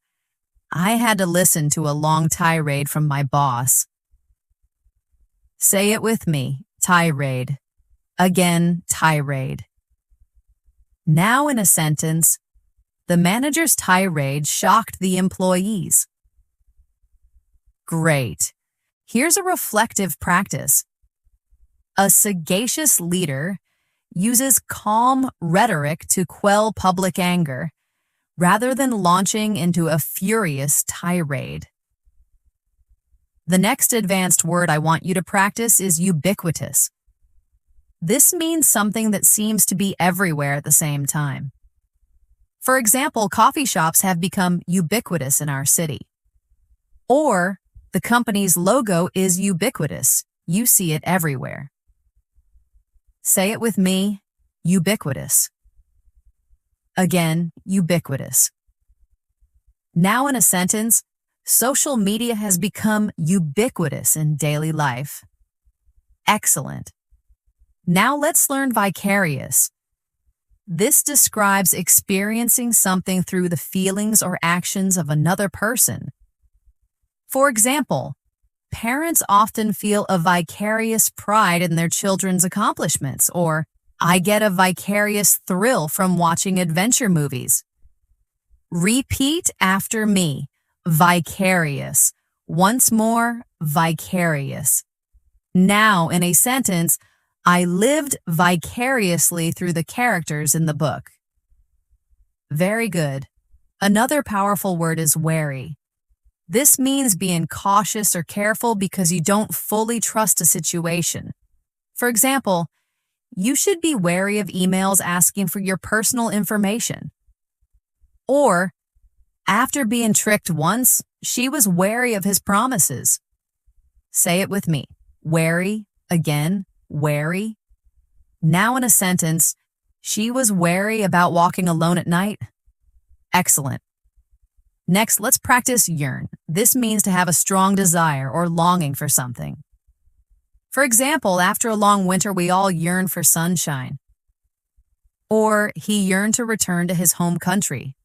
I had to listen to a long tirade from my boss. Say it with me, tirade. Again, tirade. Now in a sentence, the manager's tirade shocked the employees. Great. Here's a reflective practice. A sagacious leader uses calm rhetoric to quell public anger, rather than launching into a furious tirade. The next advanced word I want you to practice is ubiquitous. This means something that seems to be everywhere at the same time. For example, coffee shops have become ubiquitous in our city. Or, the company's logo is ubiquitous. You see it everywhere. Say it with me, ubiquitous. Again, ubiquitous. Now in a sentence, social media has become ubiquitous in daily life. Excellent. Now let's learn vicarious. This describes experiencing something through the feelings or actions of another person. For example, parents often feel a vicarious pride in their children's accomplishments, or I get a vicarious thrill from watching adventure movies. Repeat after me. Vicarious. Once more, vicarious. Now, in a sentence, I lived vicariously through the characters in the book. Very good. Another powerful word is wary. This means being cautious or careful because you don't fully trust a situation. For example, you should be wary of emails asking for your personal information. Or, after being tricked once, she was wary of his promises. Say it with me. Wary, again, wary. Now in a sentence, she was wary about walking alone at night. Excellent. Next, let's practice yearn. This means to have a strong desire or longing for something. For example, after a long winter, we all yearn for sunshine. Or, he yearned to return to his home country.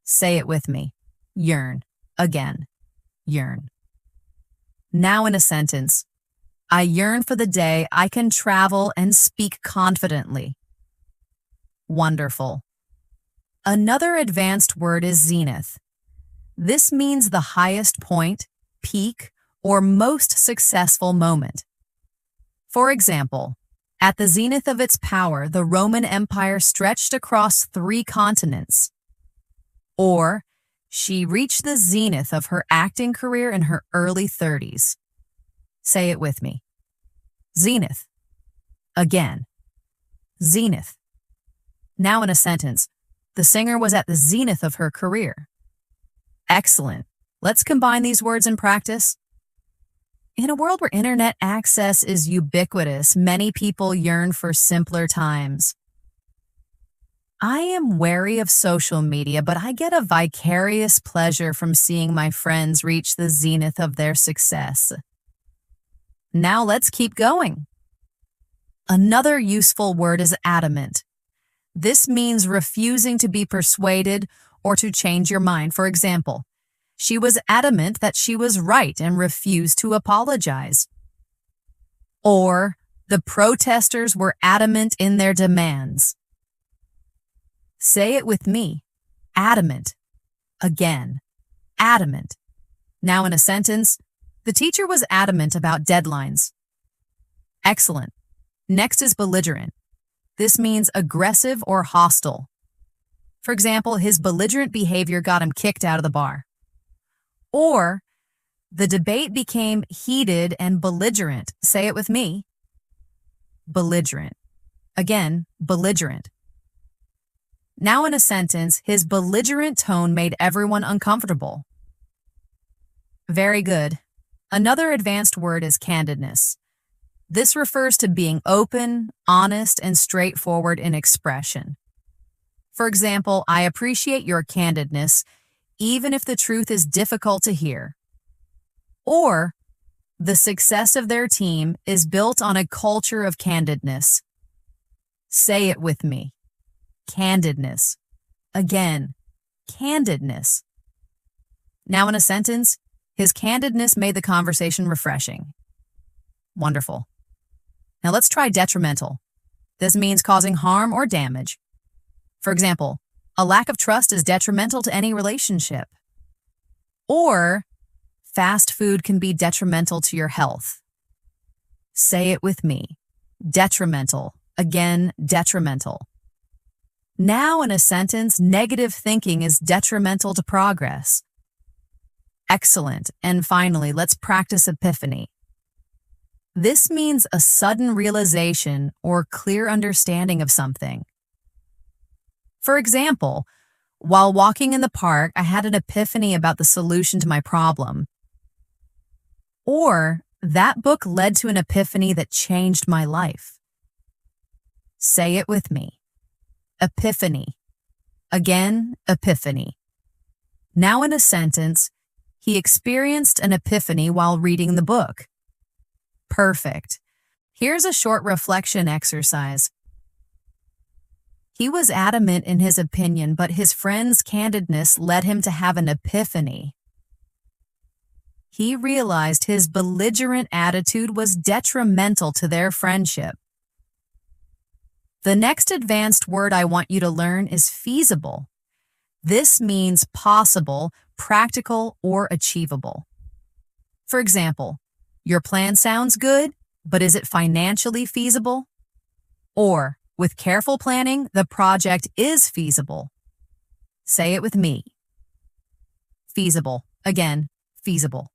Say it with me. Yearn. Again. Yearn. Now in a sentence, I yearn for the day I can travel and speak confidently. Wonderful. Another advanced word is zenith. This means the highest point, peak, or most successful moment. For example, at the zenith of its power, the Roman Empire stretched across 3 continents. Or, she reached the zenith of her acting career in her early 30s. Say it with me. Zenith. Again. Zenith. Now in a sentence, the singer was at the zenith of her career. Excellent. Let's combine these words in practice. In a world where internet access is ubiquitous, many people yearn for simpler times. I am wary of social media, but I get a vicarious pleasure from seeing my friends reach the zenith of their success. Now let's keep going. Another useful word is adamant. This means refusing to be persuaded or to change your mind. For example, she was adamant that she was right and refused to apologize. Or, the protesters were adamant in their demands. Say it with me. Adamant. Again. Adamant. Now in a sentence, the teacher was adamant about deadlines. Excellent. Next is belligerent. This means aggressive or hostile. For example, his belligerent behavior got him kicked out of the bar. Or, the debate became heated and belligerent. Say it with me. Belligerent. Again, belligerent. Now in a sentence, his belligerent tone made everyone uncomfortable. Very good. Another advanced word is candidness. This refers to being open, honest, and straightforward in expression. For example, I appreciate your candidness, even if the truth is difficult to hear. Or, the success of their team is built on a culture of candidness. Say it with me. Candidness. Again, candidness. Now in a sentence, his candidness made the conversation refreshing. Wonderful. Now let's try detrimental. This means causing harm or damage. For example, a lack of trust is detrimental to any relationship. Or, fast food can be detrimental to your health. Say it with me. Detrimental. Again, detrimental. Now in a sentence, negative thinking is detrimental to progress. Excellent. And finally, let's practice epiphany. This means a sudden realization or clear understanding of something. For example, while walking in the park, I had an epiphany about the solution to my problem. Or, that book led to an epiphany that changed my life. Say it with me. Epiphany. Again, epiphany. Now in a sentence, he experienced an epiphany while reading the book. Perfect. Here's a short reflection exercise. He was adamant in his opinion, but his friend's candidness led him to have an epiphany. He realized his belligerent attitude was detrimental to their friendship. The next advanced word I want you to learn is feasible. This means possible, practical, or achievable. For example, your plan sounds good, but is it financially feasible? Or, with careful planning, the project is feasible. Say it with me. Feasible. Again, feasible.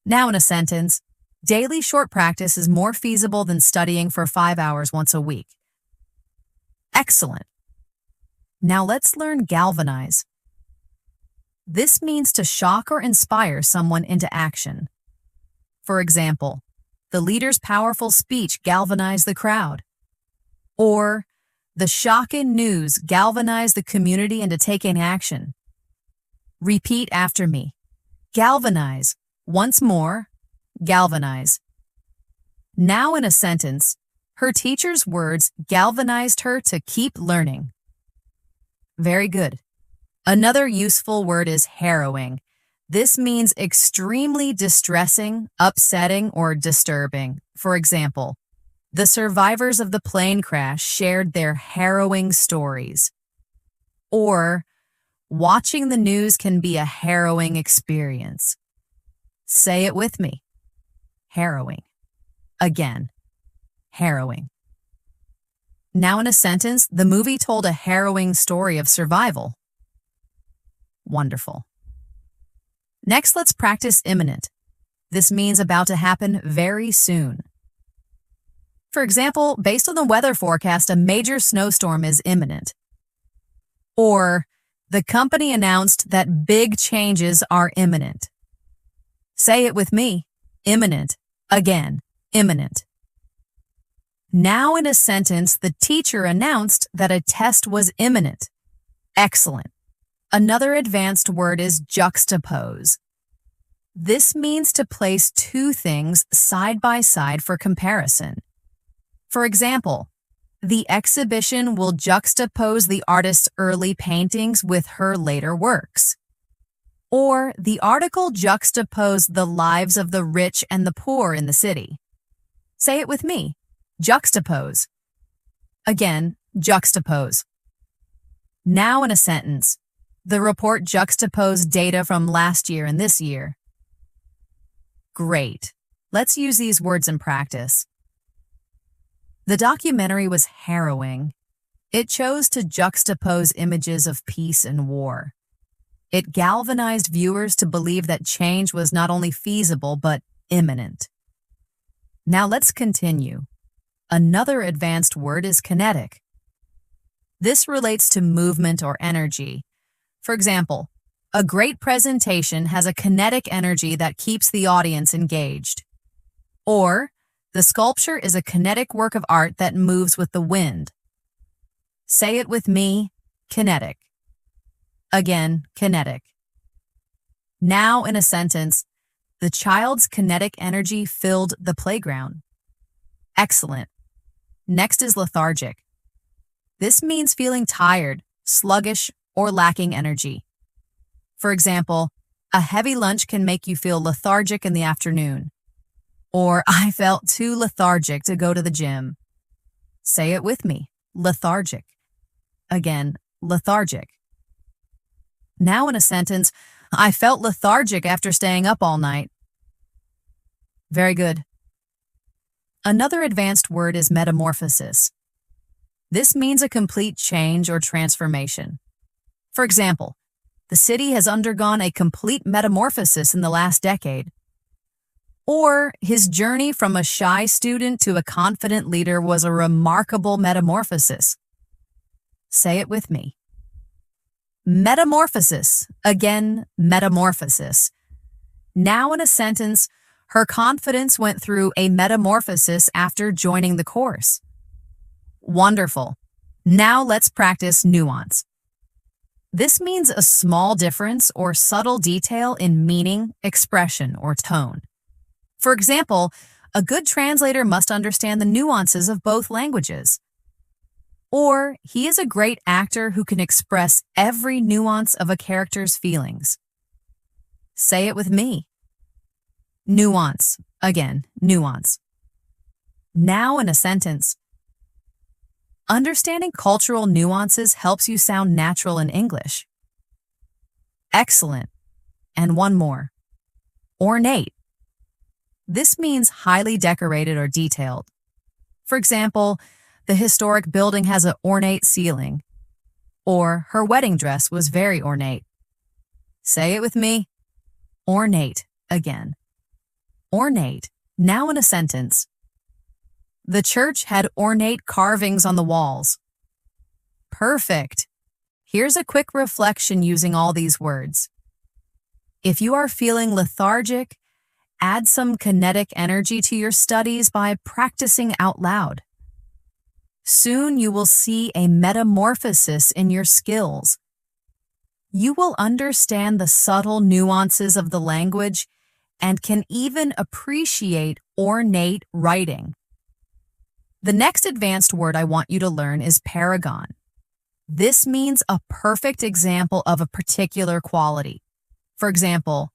Now in a sentence, daily short practice is more feasible than studying for 5 hours once a week. Excellent. Now let's learn galvanize. This means to shock or inspire someone into action. For example, the leader's powerful speech galvanized the crowd. Or, the shocking news galvanized the community into taking action. Repeat after me. Galvanize. Once more, galvanize. Now in a sentence, her teacher's words galvanized her to keep learning. Very good. Another useful word is harrowing. This means extremely distressing, upsetting, or disturbing. For example, the survivors of the plane crash shared their harrowing stories. Or, watching the news can be a harrowing experience. Say it with me. Harrowing. Again, harrowing. Now in a sentence, the movie told a harrowing story of survival. Wonderful. Next, let's practice imminent. This means about to happen very soon. For example, based on the weather forecast, a major snowstorm is imminent. Or, the company announced that big changes are imminent. Say it with me. Imminent. Again, imminent. Now in a sentence, the teacher announced that a test was imminent. Excellent. Another advanced word is juxtapose. This means to place two things side by side for comparison. For example, the exhibition will juxtapose the artist's early paintings with her later works. Or the article juxtaposed the lives of the rich and the poor in the city. Say it with me. Juxtapose. Again, juxtapose. Now in a sentence, the report juxtaposed data from last year and this year. Great. Let's use these words in practice. The documentary was harrowing. It chose to juxtapose images of peace and war. It galvanized viewers to believe that change was not only feasible but imminent. Now let's continue. Another advanced word is kinetic. This relates to movement or energy. For example, a great presentation has a kinetic energy that keeps the audience engaged. Or, the sculpture is a kinetic work of art that moves with the wind. Say it with me, kinetic. Again, kinetic. Now in a sentence, the child's kinetic energy filled the playground. Excellent. Next is lethargic. This means feeling tired, sluggish, or lacking energy. For example, a heavy lunch can make you feel lethargic in the afternoon. Or, I felt too lethargic to go to the gym. Say it with me, lethargic. Again, lethargic. Now in a sentence, I felt lethargic after staying up all night. Very good. Another advanced word is metamorphosis. This means a complete change or transformation. For example, the city has undergone a complete metamorphosis in the last decade. Or, his journey from a shy student to a confident leader was a remarkable metamorphosis. Say it with me. Metamorphosis. Again, metamorphosis. Now in a sentence, her confidence went through a metamorphosis after joining the course. Wonderful. Now let's practice nuance. This means a small difference or subtle detail in meaning, expression, or tone. For example, a good translator must understand the nuances of both languages. Or, he is a great actor who can express every nuance of a character's feelings. Say it with me. Nuance. Again, nuance. Now in a sentence. Understanding cultural nuances helps you sound natural in English. Excellent. And one more. Ornate. This means highly decorated or detailed. For example, the historic building has an ornate ceiling. Or, her wedding dress was very ornate. Say it with me. Ornate. Again. Ornate. Now in a sentence. The church had ornate carvings on the walls. Perfect. Here's a quick reflection using all these words. If you are feeling lethargic, add some kinetic energy to your studies by practicing out loud. Soon you will see a metamorphosis in your skills. You will understand the subtle nuances of the language and can even appreciate ornate writing. The next advanced word I want you to learn is paragon. This means a perfect example of a particular quality. For example,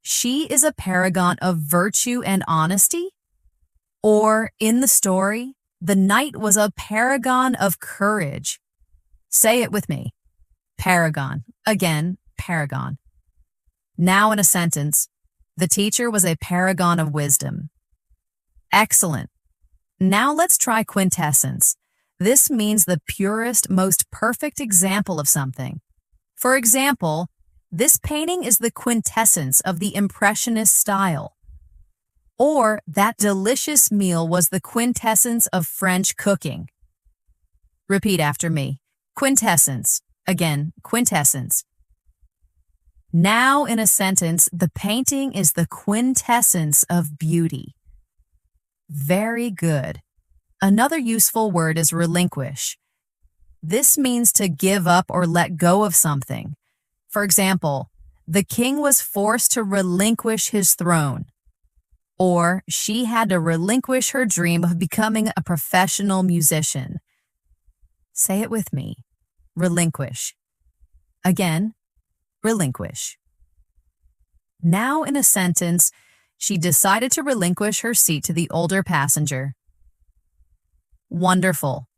she is a paragon of virtue and honesty. Or, in the story, the knight was a paragon of courage. Say it with me. Paragon. Again, paragon. Now in a sentence, the teacher was a paragon of wisdom. Excellent. Now let's try quintessence. This means the purest, most perfect example of something. For example, this painting is the quintessence of the Impressionist style. Or that delicious meal was the quintessence of French cooking. Repeat after me. Quintessence. Again, quintessence. Now in a sentence, the painting is the quintessence of beauty. Very good. Another useful word is relinquish. This means to give up or let go of something. For example, the king was forced to relinquish his throne. Or she had to relinquish her dream of becoming a professional musician. Say it with me. Relinquish. Again, relinquish. Now in a sentence, she decided to relinquish her seat to the older passenger. Wonderful.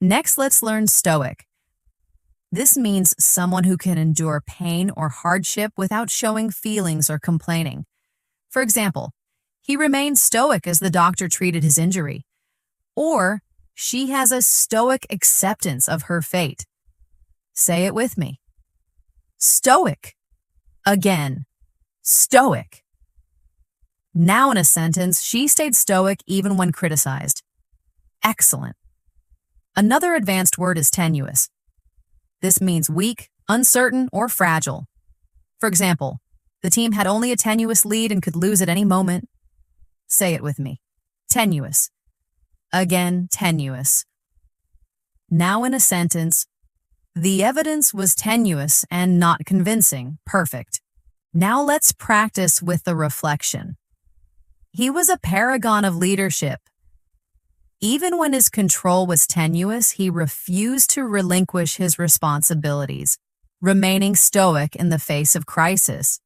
Next, let's learn stoic. This means someone who can endure pain or hardship without showing feelings or complaining. For example, he remained stoic as the doctor treated his injury. Or she has a stoic acceptance of her fate. Say it with me. Stoic. Again, stoic. Now in a sentence, she stayed stoic even when criticized. Excellent. Another advanced word is tenuous. This means weak, uncertain, or fragile. For example, the team had only a tenuous lead and could lose at any moment. Say it with me. Tenuous. Again, tenuous. Now in a sentence, the evidence was tenuous and not convincing. Perfect. Now let's practice with the reflection. He was a paragon of leadership. Even when his control was tenuous, he refused to relinquish his responsibilities, remaining stoic in the face of crisis.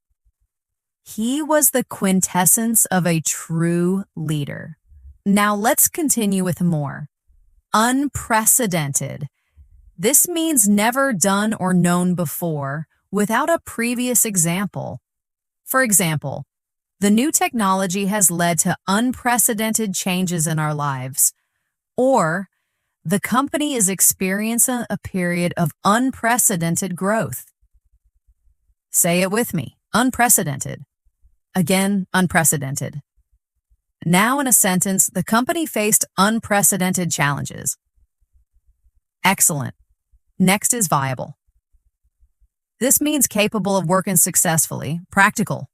He was the quintessence of a true leader. Now let's continue with more. Unprecedented. This means never done or known before, without a previous example. For example, the new technology has led to unprecedented changes in our lives. Or, the company is experiencing a period of unprecedented growth. Say it with me. Unprecedented. Again, unprecedented. Now in a sentence, the company faced unprecedented challenges. Excellent. Next is viable. This means capable of working successfully, practical.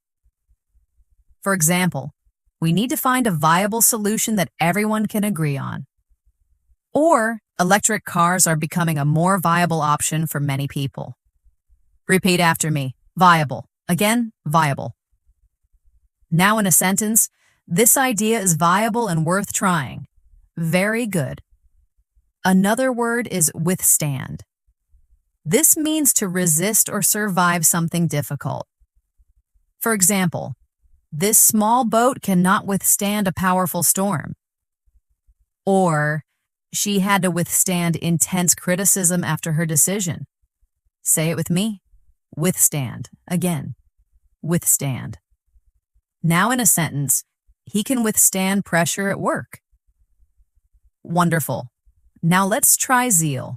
For example, we need to find a viable solution that everyone can agree on. Or, electric cars are becoming a more viable option for many people. Repeat after me. Viable. Again, viable. Now in a sentence, this idea is viable and worth trying. Very good. Another word is withstand. This means to resist or survive something difficult. For example, this small boat cannot withstand a powerful storm. Or, she had to withstand intense criticism after her decision. Say it with me. Withstand. Again, withstand. Now in a sentence, he can withstand pressure at work. Wonderful. Now let's try zeal.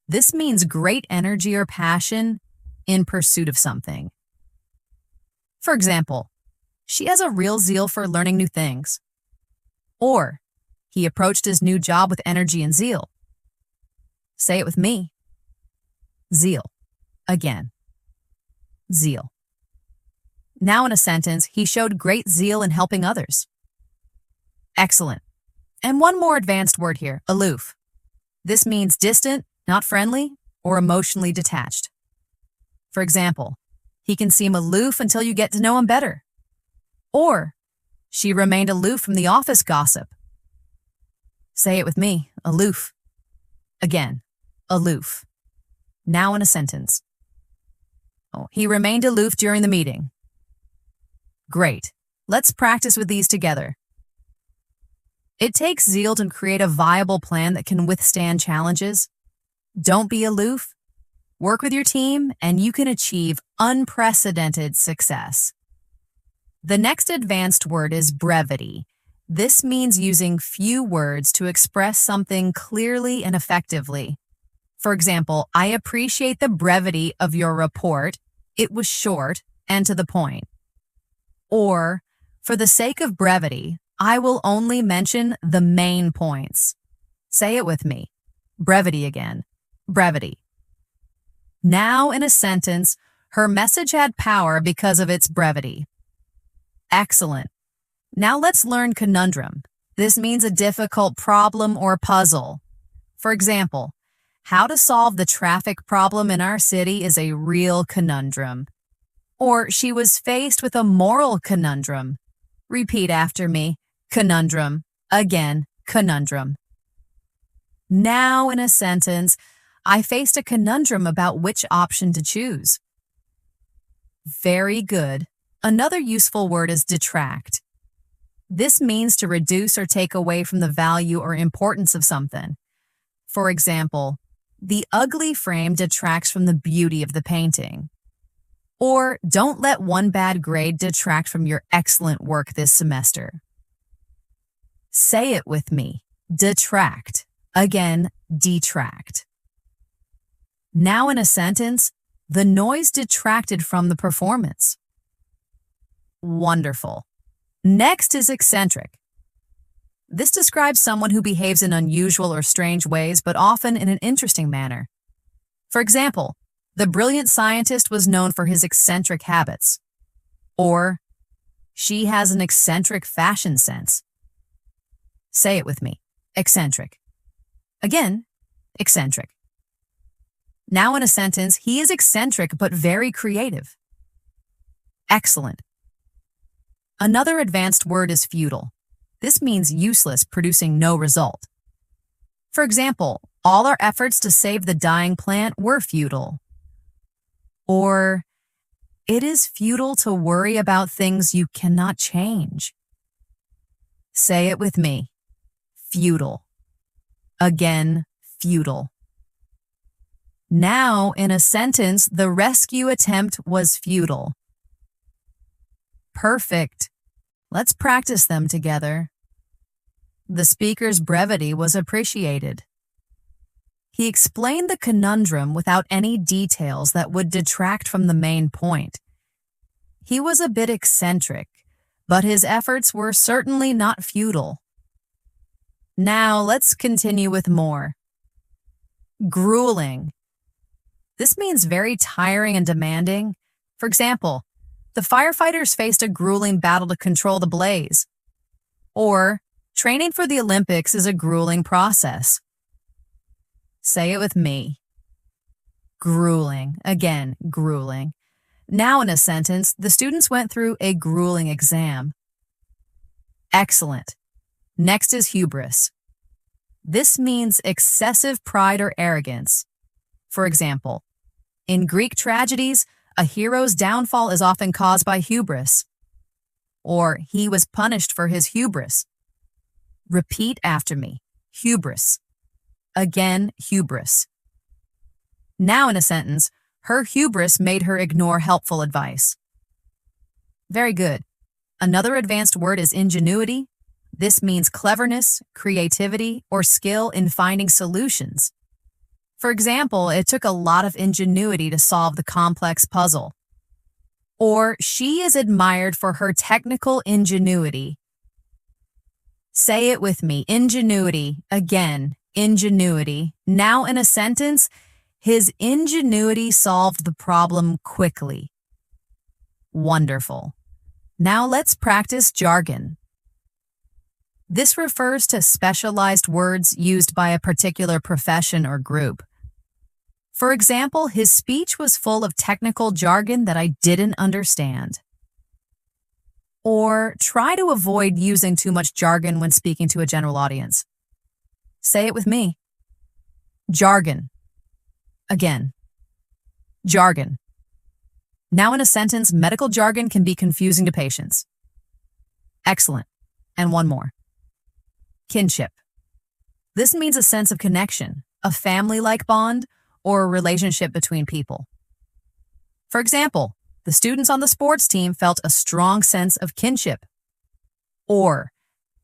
This means great energy or passion in pursuit of something. For example, she has a real zeal for learning new things. Or, he approached his new job with energy and zeal. Say it with me. Zeal. Again. Zeal. Now in a sentence, he showed great zeal in helping others. Excellent. And one more advanced word here, aloof. This means distant, not friendly, or emotionally detached. For example, he can seem aloof until you get to know him better. Or, she remained aloof from the office gossip. Say it with me, aloof. Again, aloof. Now in a sentence. He remained aloof during the meeting. Great. Let's practice with these together. It takes zeal to create a viable plan that can withstand challenges. Don't be aloof. Work with your team, and you can achieve unprecedented success. The next advanced word is brevity. This means using few words to express something clearly and effectively. For example, I appreciate the brevity of your report. It was short and to the point. Or, For the sake of brevity, I will only mention the main points. Say it with me. Brevity again. Brevity. Now in a sentence, her message had power because of its brevity. Excellent. Now let's learn conundrum. This means a difficult problem or puzzle. For example, how to solve the traffic problem in our city is a real conundrum. Or she was faced with a moral conundrum. Repeat after me. Conundrum. Again, conundrum. Now in a sentence, I faced a conundrum about which option to choose. Very good. Another useful word is detract. This means to reduce or take away from the value or importance of something. For example, the ugly frame detracts from the beauty of the painting. Or don't let one bad grade detract from your excellent work this semester. Say it with me. Detract. Again, detract. Now in a sentence, the noise detracted from the performance. Wonderful. Next is eccentric. This describes someone who behaves in unusual or strange ways, but often in an interesting manner. For example, the brilliant scientist was known for his eccentric habits. Or, she has an eccentric fashion sense. Say it with me. Eccentric. Again, eccentric. Now in a sentence, he is eccentric but very creative. Excellent. Another advanced word is futile. This means useless, producing no result. For example, all our efforts to save the dying plant were futile. Or, it is futile to worry about things you cannot change. Say it with me. Futile. Again, futile. Now, in a sentence, the rescue attempt was futile. Perfect. Let's practice them together. The speaker's brevity was appreciated. He explained the conundrum without any details that would detract from the main point. He was a bit eccentric, but his efforts were certainly not futile. Now, let's continue with more. Grueling. This means very tiring and demanding. For example, the firefighters faced a grueling battle to control the blaze. Or, training for the Olympics is a grueling process. Say it with me. Grueling. Again, grueling. Now in a sentence, the students went through a grueling exam. Excellent. Next is hubris. This means excessive pride or arrogance. For example, in Greek tragedies, a hero's downfall is often caused by hubris. Or he was punished for his hubris. Repeat after me. Hubris. Again, hubris. Now in a sentence, her hubris made her ignore helpful advice. Very good. Another advanced word is ingenuity. This means cleverness, creativity, or skill in finding solutions. For example, it took a lot of ingenuity to solve the complex puzzle. Or she is admired for her technical ingenuity. Say it with me. Ingenuity. Again, ingenuity. Now in a sentence, his ingenuity solved the problem quickly. Wonderful. Now let's practice jargon. This refers to specialized words used by a particular profession or group. For example, his speech was full of technical jargon that I didn't understand. Or try to avoid using too much jargon when speaking to a general audience. Say it with me. Jargon. Again. Jargon. Now in a sentence, medical jargon can be confusing to patients. Excellent. And one more. Kinship. This means a sense of connection, a family-like bond, or a relationship between people. For example, the students on the sports team felt a strong sense of kinship. Or,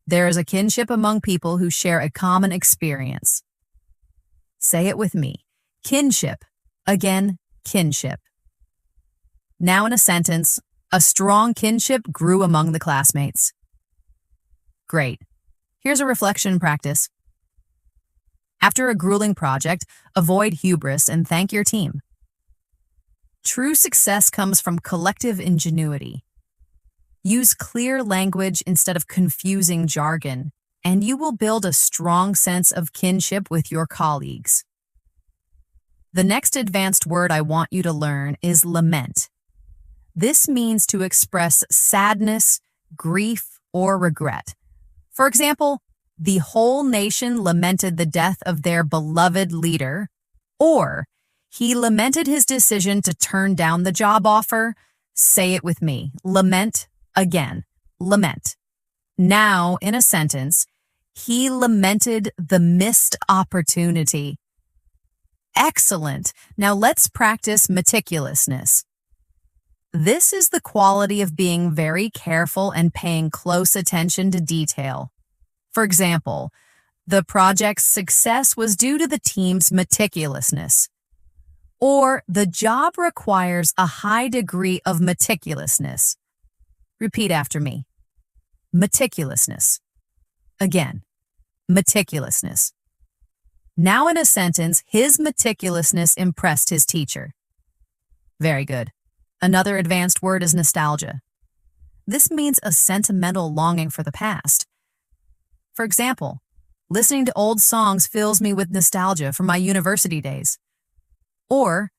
there is a kinship among people who share a common experience. Say it with me. Kinship. Again, kinship. Now in a sentence, A strong kinship grew among the classmates. Great. Here's a reflection practice. After a grueling project, avoid hubris and thank your team. True success comes from collective ingenuity. Use clear language instead of confusing jargon, and you will build a strong sense of kinship with your colleagues. The next advanced word I want you to learn is lament. This means to express sadness, grief, or regret. For example, the whole nation lamented the death of their beloved leader, or he lamented his decision to turn down the job offer. Say it with me. Lament again. Lament. Now, in a sentence, he lamented the missed opportunity. Excellent. Now let's practice meticulousness. This is the quality of being very careful and paying close attention to detail. For example, the project's success was due to the team's meticulousness. Or the job requires a high degree of meticulousness. Repeat after me. Meticulousness. Again, meticulousness. Now in a sentence, his meticulousness impressed his teacher. Very good. Another advanced word is nostalgia. This means a sentimental longing for the past. For example, listening to old songs fills me with nostalgia from my university days. Or,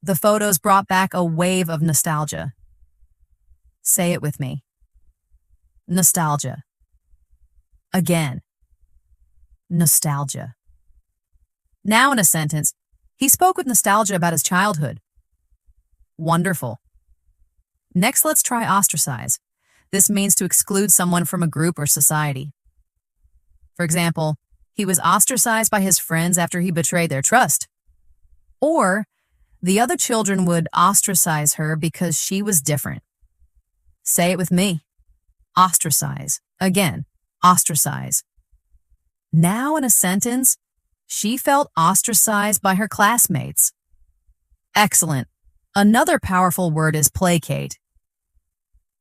the photos brought back a wave of nostalgia. Say it with me. Nostalgia. Again. Nostalgia. Now in a sentence, he spoke with nostalgia about his childhood. Wonderful. Next, let's try ostracize. This means to exclude someone from a group or society. For example, he was ostracized by his friends after he betrayed their trust. Or, the other children would ostracize her because she was different. Say it with me. Ostracize. Again, ostracize. Now in a sentence, she felt ostracized by her classmates. Excellent. Another powerful word is placate.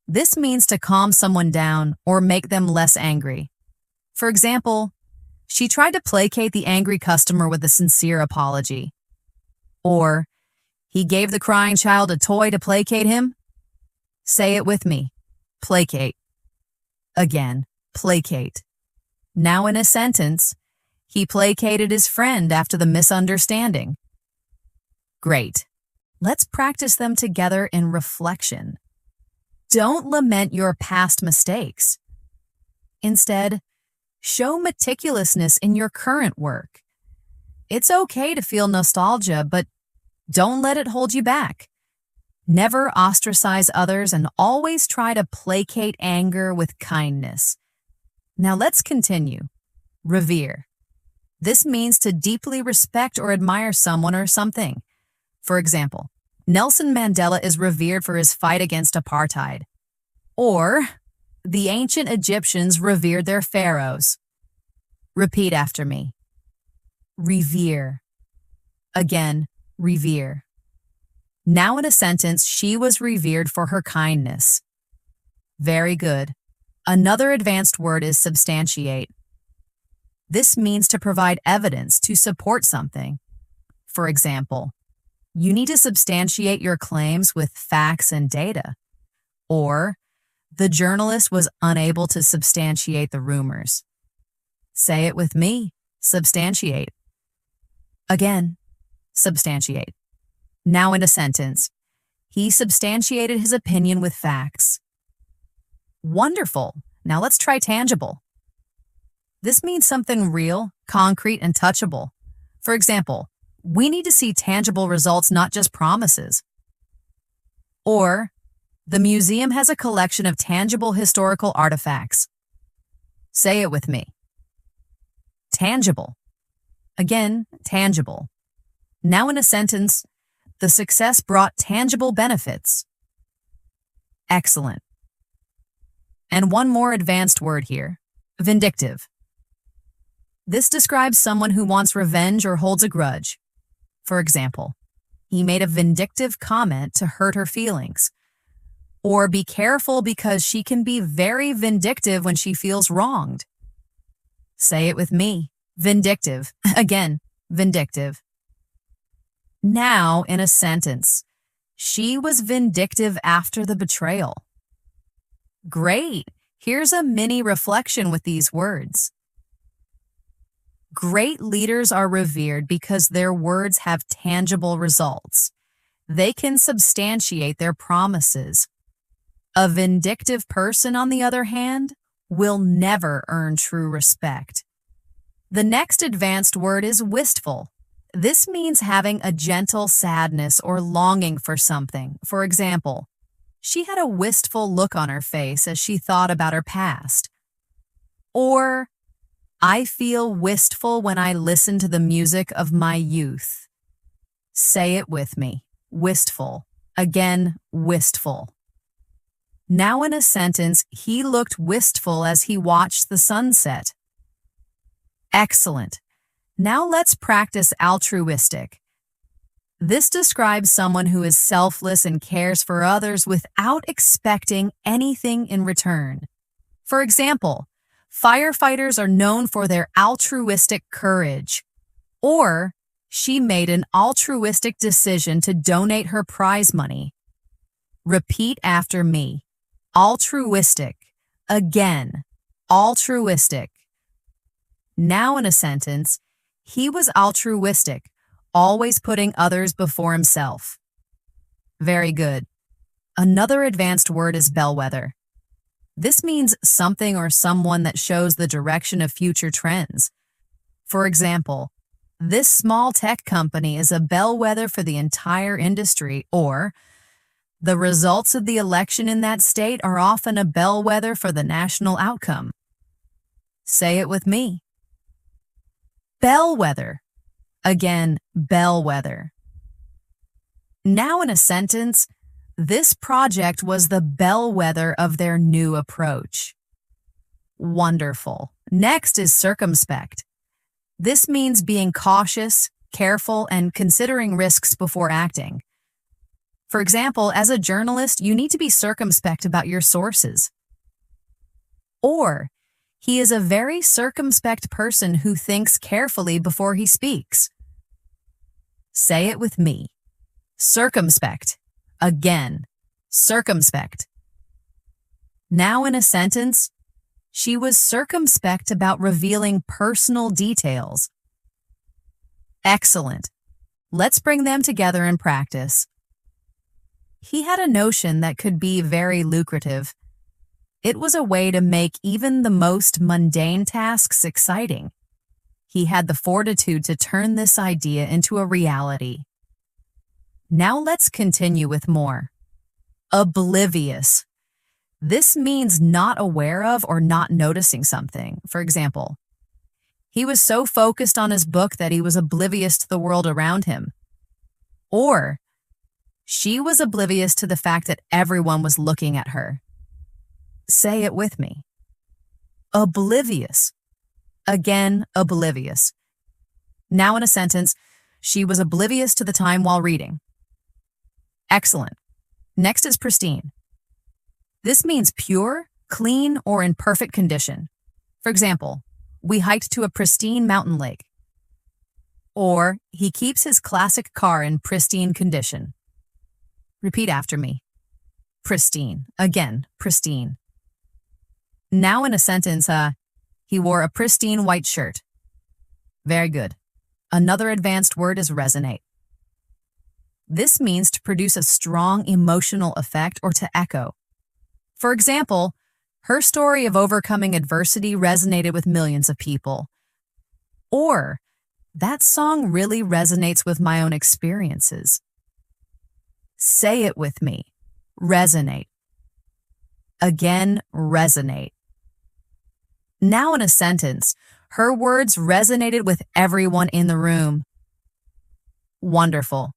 This means to calm someone down or make them less angry. For example, she tried to placate the angry customer with a sincere apology. Or, he gave the crying child a toy to placate him. Say it with me. Placate. Again, placate. Now in a sentence, he placated his friend after the misunderstanding. Great. Let's practice them together in reflection. Don't lament your past mistakes. Instead, show meticulousness in your current work. It's okay to feel nostalgia, but don't let it hold you back. Never ostracize others and always try to placate anger with kindness. Now let's continue. Revere. This means to deeply respect or admire someone or something. For example, Nelson Mandela is revered for his fight against apartheid. Or, the ancient Egyptians revered their pharaohs. Repeat after me. Revere. Again, revere. Now in a sentence, she was revered for her kindness. Very good. Another advanced word is substantiate. This means to provide evidence to support something. For example, you need to substantiate your claims with facts and data. Or, the journalist was unable to substantiate the rumors. Say it with me. Substantiate. Again, substantiate. Now in a sentence, he substantiated his opinion with facts. Wonderful. Now let's try tangible. This means something real, concrete, and touchable. For example, we need to see tangible results, not just promises. Or, the museum has a collection of tangible historical artifacts. Say it with me. Tangible. Again, tangible. Now in a sentence, the success brought tangible benefits. Excellent. And one more advanced word here, vindictive. This describes someone who wants revenge or holds a grudge. For example, he made a vindictive comment to hurt her feelings. Or be careful because she can be very vindictive when she feels wronged. Say it with me. Vindictive. Again, vindictive. Now in a sentence. She was vindictive after the betrayal. Great. Here's a mini reflection with these words. Great leaders are revered because their words have tangible results. They can substantiate their promises. A vindictive person, on the other hand, will never earn true respect. The next advanced word is wistful. This means having a gentle sadness or longing for something. For example, she had a wistful look on her face as she thought about her past. Or, I feel wistful when I listen to the music of my youth. Say it with me. Wistful. Again, wistful. Now in a sentence, he looked wistful as he watched the sunset. Excellent. Now let's practice altruistic. This describes someone who is selfless and cares for others without expecting anything in return. For example, firefighters are known for their altruistic courage. Or, she made an altruistic decision to donate her prize money. Repeat after me. Altruistic. Again, altruistic. Now in a sentence, he was altruistic, always putting others before himself. Very good. Another advanced word is bellwether. This means something or someone that shows the direction of future trends. For example, this small tech company is a bellwether for the entire industry, or the results of the election in that state are often a bellwether for the national outcome. Say it with me. Bellwether. Again, bellwether. Now in a sentence, this project was the bellwether of their new approach. Wonderful. Next is circumspect. This means being cautious, careful, and considering risks before acting. For example, as a journalist, you need to be circumspect about your sources. Or, he is a very circumspect person who thinks carefully before he speaks. Say it with me. Circumspect. Again, circumspect. Now in a sentence, she was circumspect about revealing personal details. Excellent. Let's bring them together in practice. He had a notion that could be very lucrative. It was a way to make even the most mundane tasks exciting. He had the fortitude to turn this idea into a reality. Now let's continue with more. Oblivious. This means not aware of or not noticing something. For example, he was so focused on his book that he was oblivious to the world around him. Or, she was oblivious to the fact that everyone was looking at her. Say it with me. Oblivious. Again, oblivious. Now in a sentence, she was oblivious to the time while reading. Excellent. Next is pristine. This means pure, clean, or in perfect condition. For example, we hiked to a pristine mountain lake. Or, he keeps his classic car in pristine condition. Repeat after me. Pristine. Again, pristine. Now in a sentence, he wore a pristine white shirt. Very good. Another advanced word is resonate. This means to produce a strong emotional effect or to echo. For example, her story of overcoming adversity resonated with millions of people. Or, that song really resonates with my own experiences. Say it with me. Resonate. Again, resonate. Now in a sentence, her words resonated with everyone in the room. Wonderful.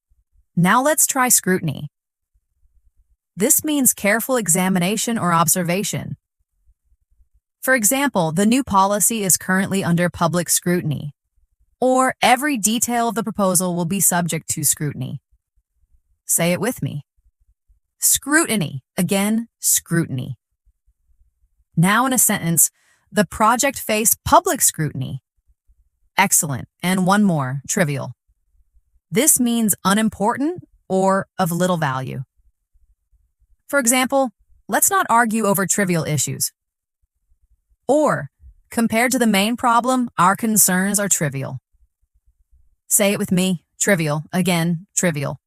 Now let's try scrutiny. This means careful examination or observation. For example, the new policy is currently under public scrutiny. Or every detail of the proposal will be subject to scrutiny. Say it with me. Scrutiny. Again, scrutiny. Now in a sentence, the project faced public scrutiny. Excellent. And one more, trivial. This means unimportant or of little value. For example, let's not argue over trivial issues. Or, compared to the main problem, our concerns are trivial. Say it with me, trivial. Again, trivial.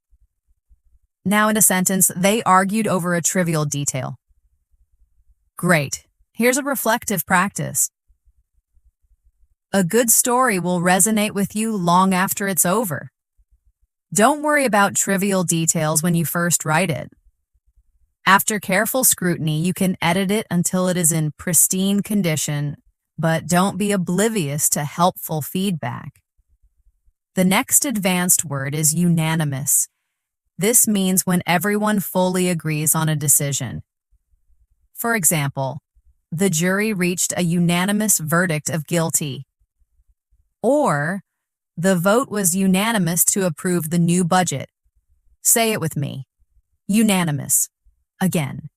Now in a sentence, they argued over a trivial detail. Great. Here's a reflective practice. A good story will resonate with you long after it's over. Don't worry about trivial details when you first write it. After careful scrutiny, you can edit it until it is in pristine condition, but don't be oblivious to helpful feedback. The next advanced word is unanimous. This means when everyone fully agrees on a decision. For example, the jury reached a unanimous verdict of guilty. Or, the vote was unanimous to approve the new budget. Say it with me. Unanimous. Again,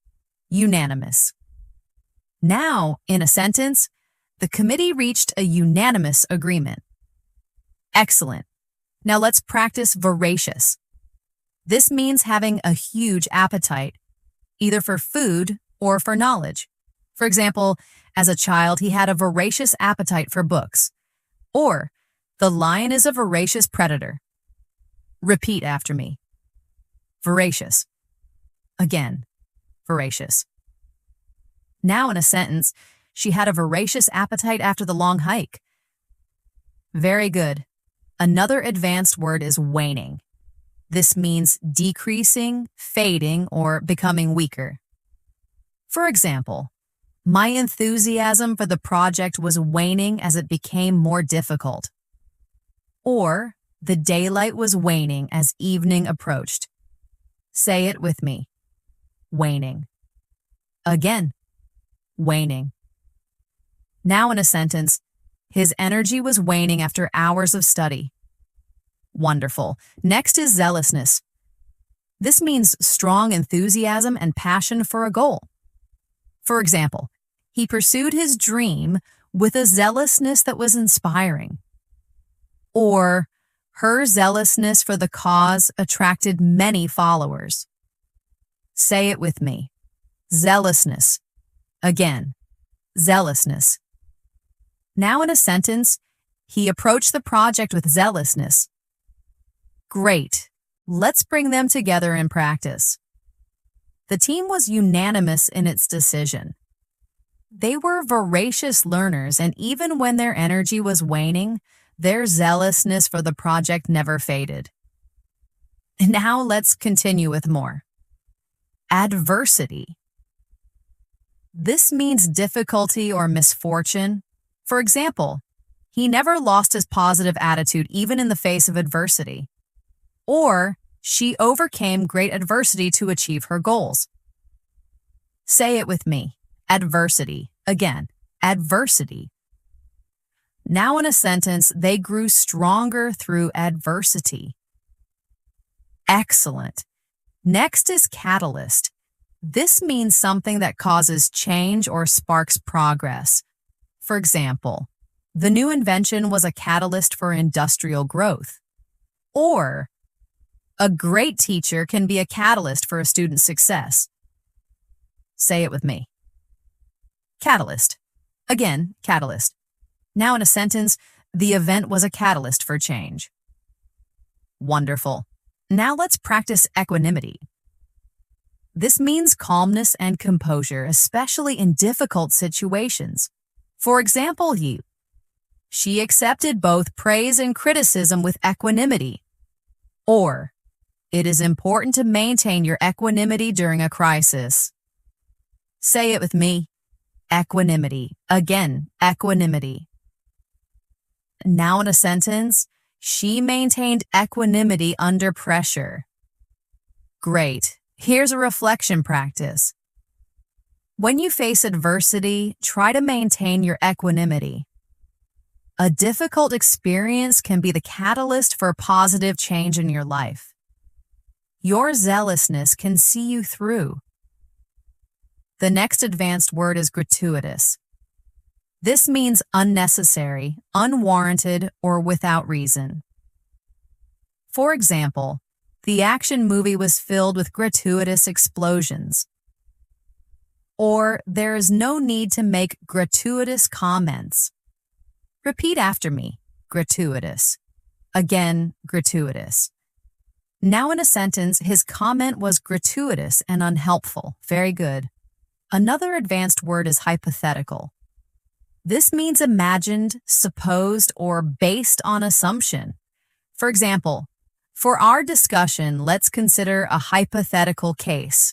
unanimous. Now, in a sentence, the committee reached a unanimous agreement. Excellent. Now let's practice voracious. This means having a huge appetite, either for food or for knowledge. For example, as a child, he had a voracious appetite for books. Or, the lion is a voracious predator. Repeat after me. Voracious. Again, voracious. Now in a sentence, she had a voracious appetite after the long hike. Very good. Another advanced word is waning. This means decreasing, fading, or becoming weaker. For example, my enthusiasm for the project was waning as it became more difficult. Or, the daylight was waning as evening approached. Say it with me. Waning. Again, waning. Now in a sentence, his energy was waning after hours of study. Wonderful. Next is zealousness. This means strong enthusiasm and passion for a goal. For example, he pursued his dream with a zealousness that was inspiring. Or, her zealousness for the cause attracted many followers. Say it with me. Zealousness. Again, zealousness. Now in a sentence, he approached the project with zealousness. Great. Let's bring them together in practice. The team was unanimous in its decision. They were voracious learners, and even when their energy was waning, their zealousness for the project never faded. Now let's continue with more. Adversity. This means difficulty or misfortune. For example, he never lost his positive attitude even in the face of adversity. Or, she overcame great adversity to achieve her goals. Say it with me. Adversity. Again, adversity. Now in a sentence, they grew stronger through adversity. Excellent. Next is catalyst. This means something that causes change or sparks progress. For example, the new invention was a catalyst for industrial growth. Or, a great teacher can be a catalyst for a student's success. Say it with me. Catalyst. Again, catalyst. Now in a sentence, the event was a catalyst for change. Wonderful. Now let's practice equanimity. This means calmness and composure, especially in difficult situations. For example, she accepted both praise and criticism with equanimity. Or, it is important to maintain your equanimity during a crisis. Say it with me. Equanimity. Again, equanimity. Now in a sentence, she maintained equanimity under pressure. Great. Here's a reflection practice. When you face adversity, try to maintain your equanimity. A difficult experience can be the catalyst for positive change in your life. Your zealousness can see you through. The next advanced word is gratuitous. This means unnecessary, unwarranted, or without reason. For example, the action movie was filled with gratuitous explosions. Or there is no need to make gratuitous comments. Repeat after me. Gratuitous. Again, gratuitous. Now in a sentence, his comment was gratuitous and unhelpful. Very good. Another advanced word is hypothetical. This means imagined, supposed, or based on assumption. For example, for our discussion, let's consider a hypothetical case.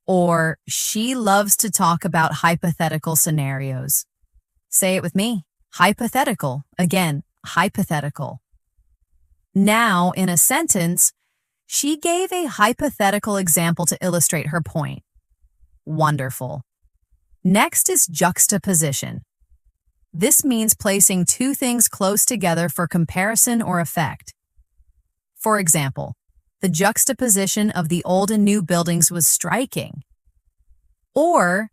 Or, she loves to talk about hypothetical scenarios. Say it with me. Hypothetical. Again, hypothetical. Now, in a sentence, she gave a hypothetical example to illustrate her point. Wonderful. Next is juxtaposition. This means placing two things close together for comparison or effect. For example, the juxtaposition of the old and new buildings was striking. Or,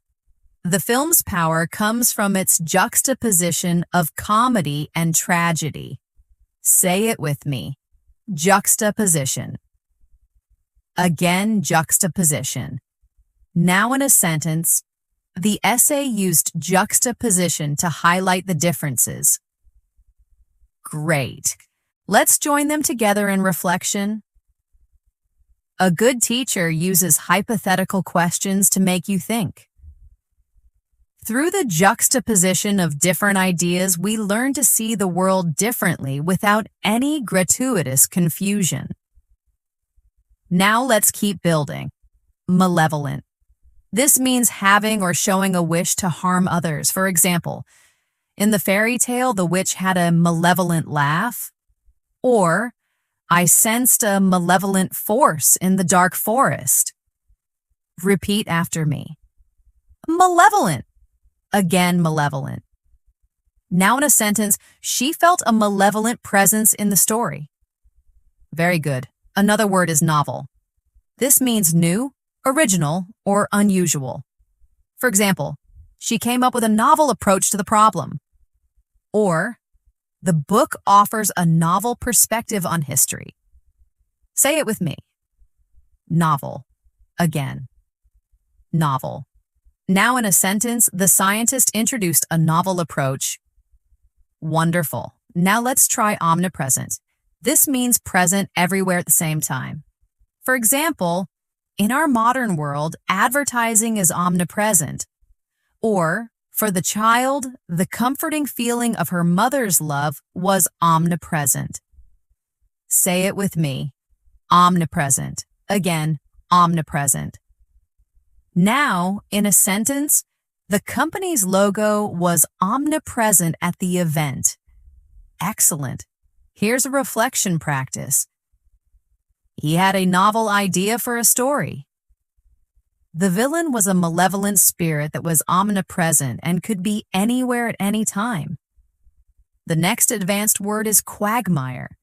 the film's power comes from its juxtaposition of comedy and tragedy. Say it with me. Juxtaposition. Again, juxtaposition. Now in a sentence, the essay used juxtaposition to highlight the differences. Great. Let's join them together in reflection. A good teacher uses hypothetical questions to make you think. Through the juxtaposition of different ideas, we learn to see the world differently without any gratuitous confusion. Now let's keep building. Malevolent. This means having or showing a wish to harm others. For example, in the fairy tale, the witch had a malevolent laugh. Or, I sensed a malevolent force in the dark forest. Repeat after me. Malevolent. Again, malevolent. Now in a sentence, she felt a malevolent presence in the story. Very good. Another word is novel. This means new, original, or unusual. For example, she came up with a novel approach to the problem. Or, the book offers a novel perspective on history. Say it with me. Novel. Again. Novel. Now in a sentence, the scientist introduced a novel approach. Wonderful. Now let's try omnipresent. This means present everywhere at the same time. For example, in our modern world, advertising is omnipresent. Or, for the child, the comforting feeling of her mother's love was omnipresent. Say it with me. Omnipresent. Again, omnipresent. Now, in a sentence, the company's logo was omnipresent at the event. Excellent. Here's a reflection practice. He had a novel idea for a story. The villain was a malevolent spirit that was omnipresent and could be anywhere at any time. The next advanced word is quagmire.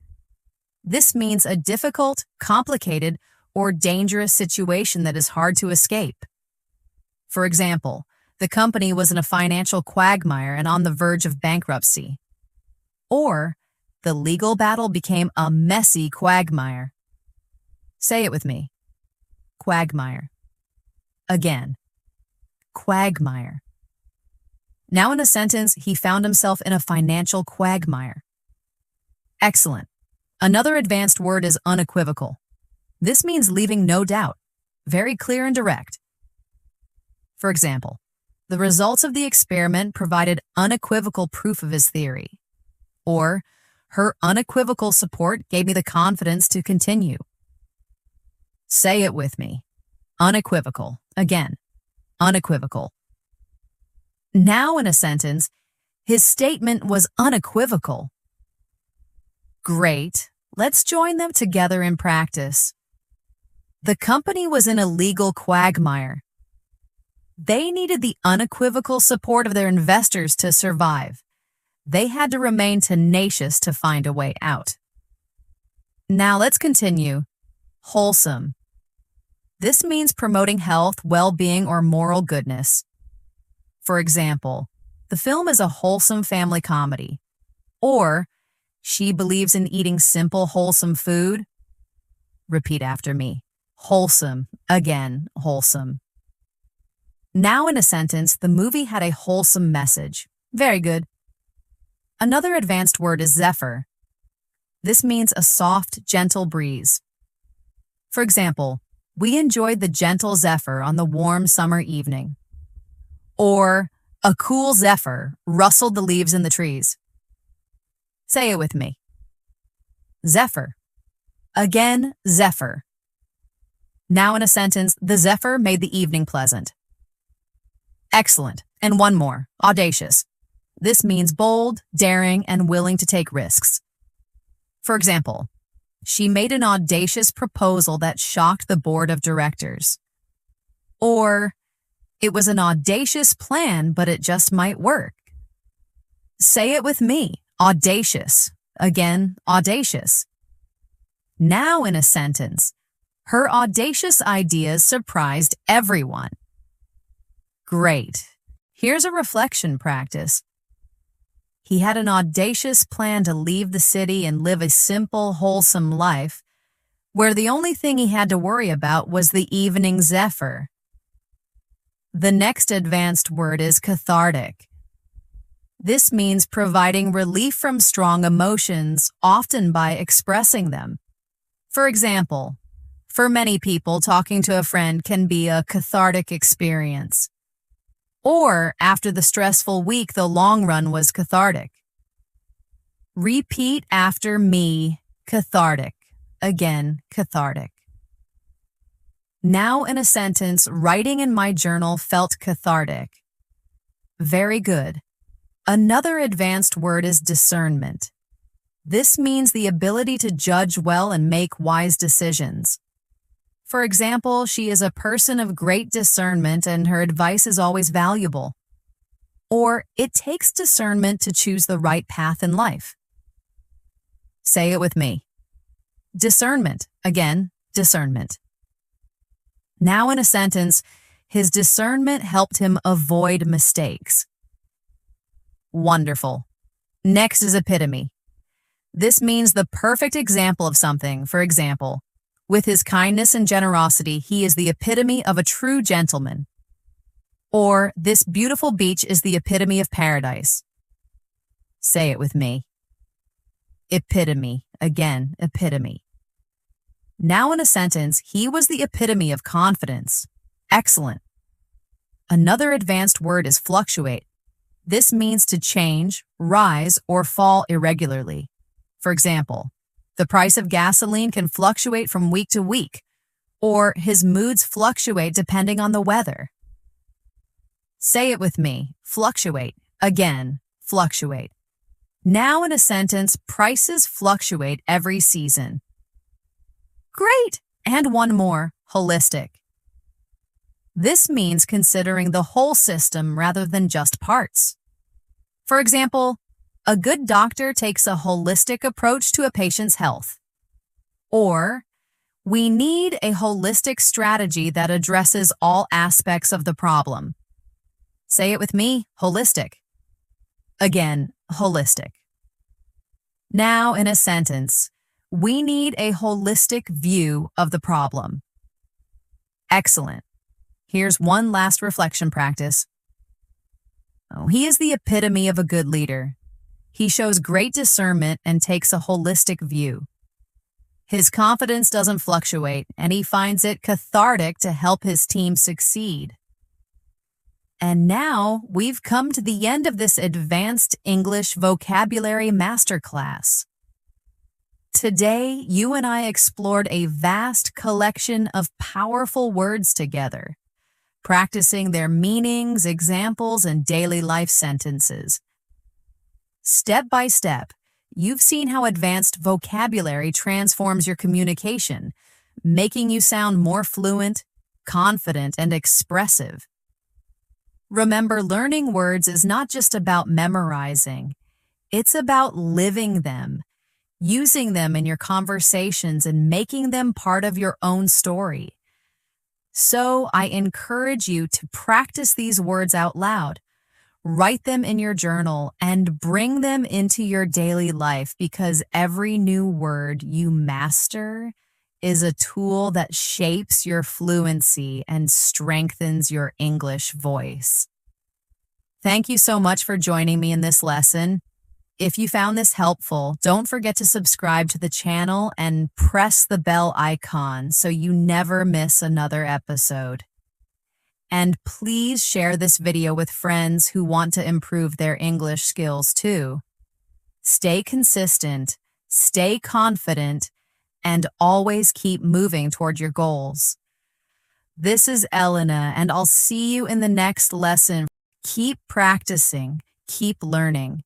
This means a difficult, complicated, or dangerous situation that is hard to escape. For example, the company was in a financial quagmire and on the verge of bankruptcy. Or, the legal battle became a messy quagmire. Say it with me. Quagmire. Again. Quagmire. Now in a sentence, he found himself in a financial quagmire. Excellent. Another advanced word is unequivocal. This means leaving no doubt. Very clear and direct. For example, the results of the experiment provided unequivocal proof of his theory. Or, her unequivocal support gave me the confidence to continue. Say it with me. Unequivocal. Again, unequivocal. Now in a sentence, his statement was unequivocal. Great. Let's join them together in practice. The company was in a legal quagmire. They needed the unequivocal support of their investors to survive. They had to remain tenacious to find a way out. Now let's continue. wholesome. This means promoting health, well-being, or moral goodness. For example, the film is a wholesome family comedy. Or, she believes in eating simple, wholesome food. Repeat after me. Wholesome. Again, wholesome. Now in a sentence, the movie had a wholesome message. Very good. Another advanced word is zephyr. This means a soft, gentle breeze. For example, we enjoyed the gentle zephyr on the warm summer evening. Or, a cool zephyr rustled the leaves in the trees. Say it with me. Zephyr. Again, zephyr. Now in a sentence, the zephyr made the evening pleasant. Excellent. And one more, audacious. This means bold, daring, and willing to take risks. For example, she made an audacious proposal that shocked the board of directors. Or, it was an audacious plan, but it just might work. Say it with me. Audacious. Again, audacious. Now in a sentence, her audacious ideas surprised everyone. Great. Here's a reflection practice. He had an audacious plan to leave the city and live a simple, wholesome life, where the only thing he had to worry about was the evening zephyr. The next advanced word is cathartic. This means providing relief from strong emotions, often by expressing them. For example, for many people, talking to a friend can be a cathartic experience. Or, after the stressful week, the long run was cathartic. Repeat after me, cathartic. Again, cathartic. Now in a sentence, writing in my journal felt cathartic. Very good. Another advanced word is discernment. This means the ability to judge well and make wise decisions. For example, she is a person of great discernment and her advice is always valuable. Or, it takes discernment to choose the right path in life. Say it with me. Discernment. Again, discernment. Now in a sentence, his discernment helped him avoid mistakes. Wonderful. Next is epitome. This means the perfect example of something. For example, with his kindness and generosity, he is the epitome of a true gentleman. Or, this beautiful beach is the epitome of paradise. Say it with me. Epitome. Again, epitome. Now in a sentence, he was the epitome of confidence. Excellent. Another advanced word is fluctuate. This means to change, rise, or fall irregularly. For example, the price of gasoline can fluctuate from week to week, or his moods fluctuate depending on the weather. Say it with me. Fluctuate. Again, fluctuate. Now in a sentence, prices fluctuate every season. Great! And one more, holistic. This means considering the whole system rather than just parts. For example, a good doctor takes a holistic approach to a patient's health. Or, we need a holistic strategy that addresses all aspects of the problem. Say it with me, holistic. Again, holistic. Now in a sentence, we need a holistic view of the problem. Excellent. Here's one last reflection practice. He is the epitome of a good leader. He shows great discernment and takes a holistic view. His confidence doesn't fluctuate, and he finds it cathartic to help his team succeed. And now we've come to the end of this advanced English vocabulary masterclass. Today, you and I explored a vast collection of powerful words together, practicing their meanings, examples, and daily life sentences. Step by step, you've seen how advanced vocabulary transforms your communication, making you sound more fluent, confident, and expressive. Remember, learning words is not just about memorizing. It's about living them. using them in your conversations and making them part of your own story. So I encourage you to practice these words out loud. Write them in your journal and bring them into your daily life, because every new word you master is a tool that shapes your fluency and strengthens your English voice. Thank you so much for joining me in this lesson. If you found this helpful, don't forget to subscribe to the channel and press the bell icon so you never miss another episode. And please share this video with friends who want to improve their English skills too. Stay consistent, stay confident, and always keep moving toward your goals. This is Elena, and I'll see you in the next lesson. Keep practicing, keep learning,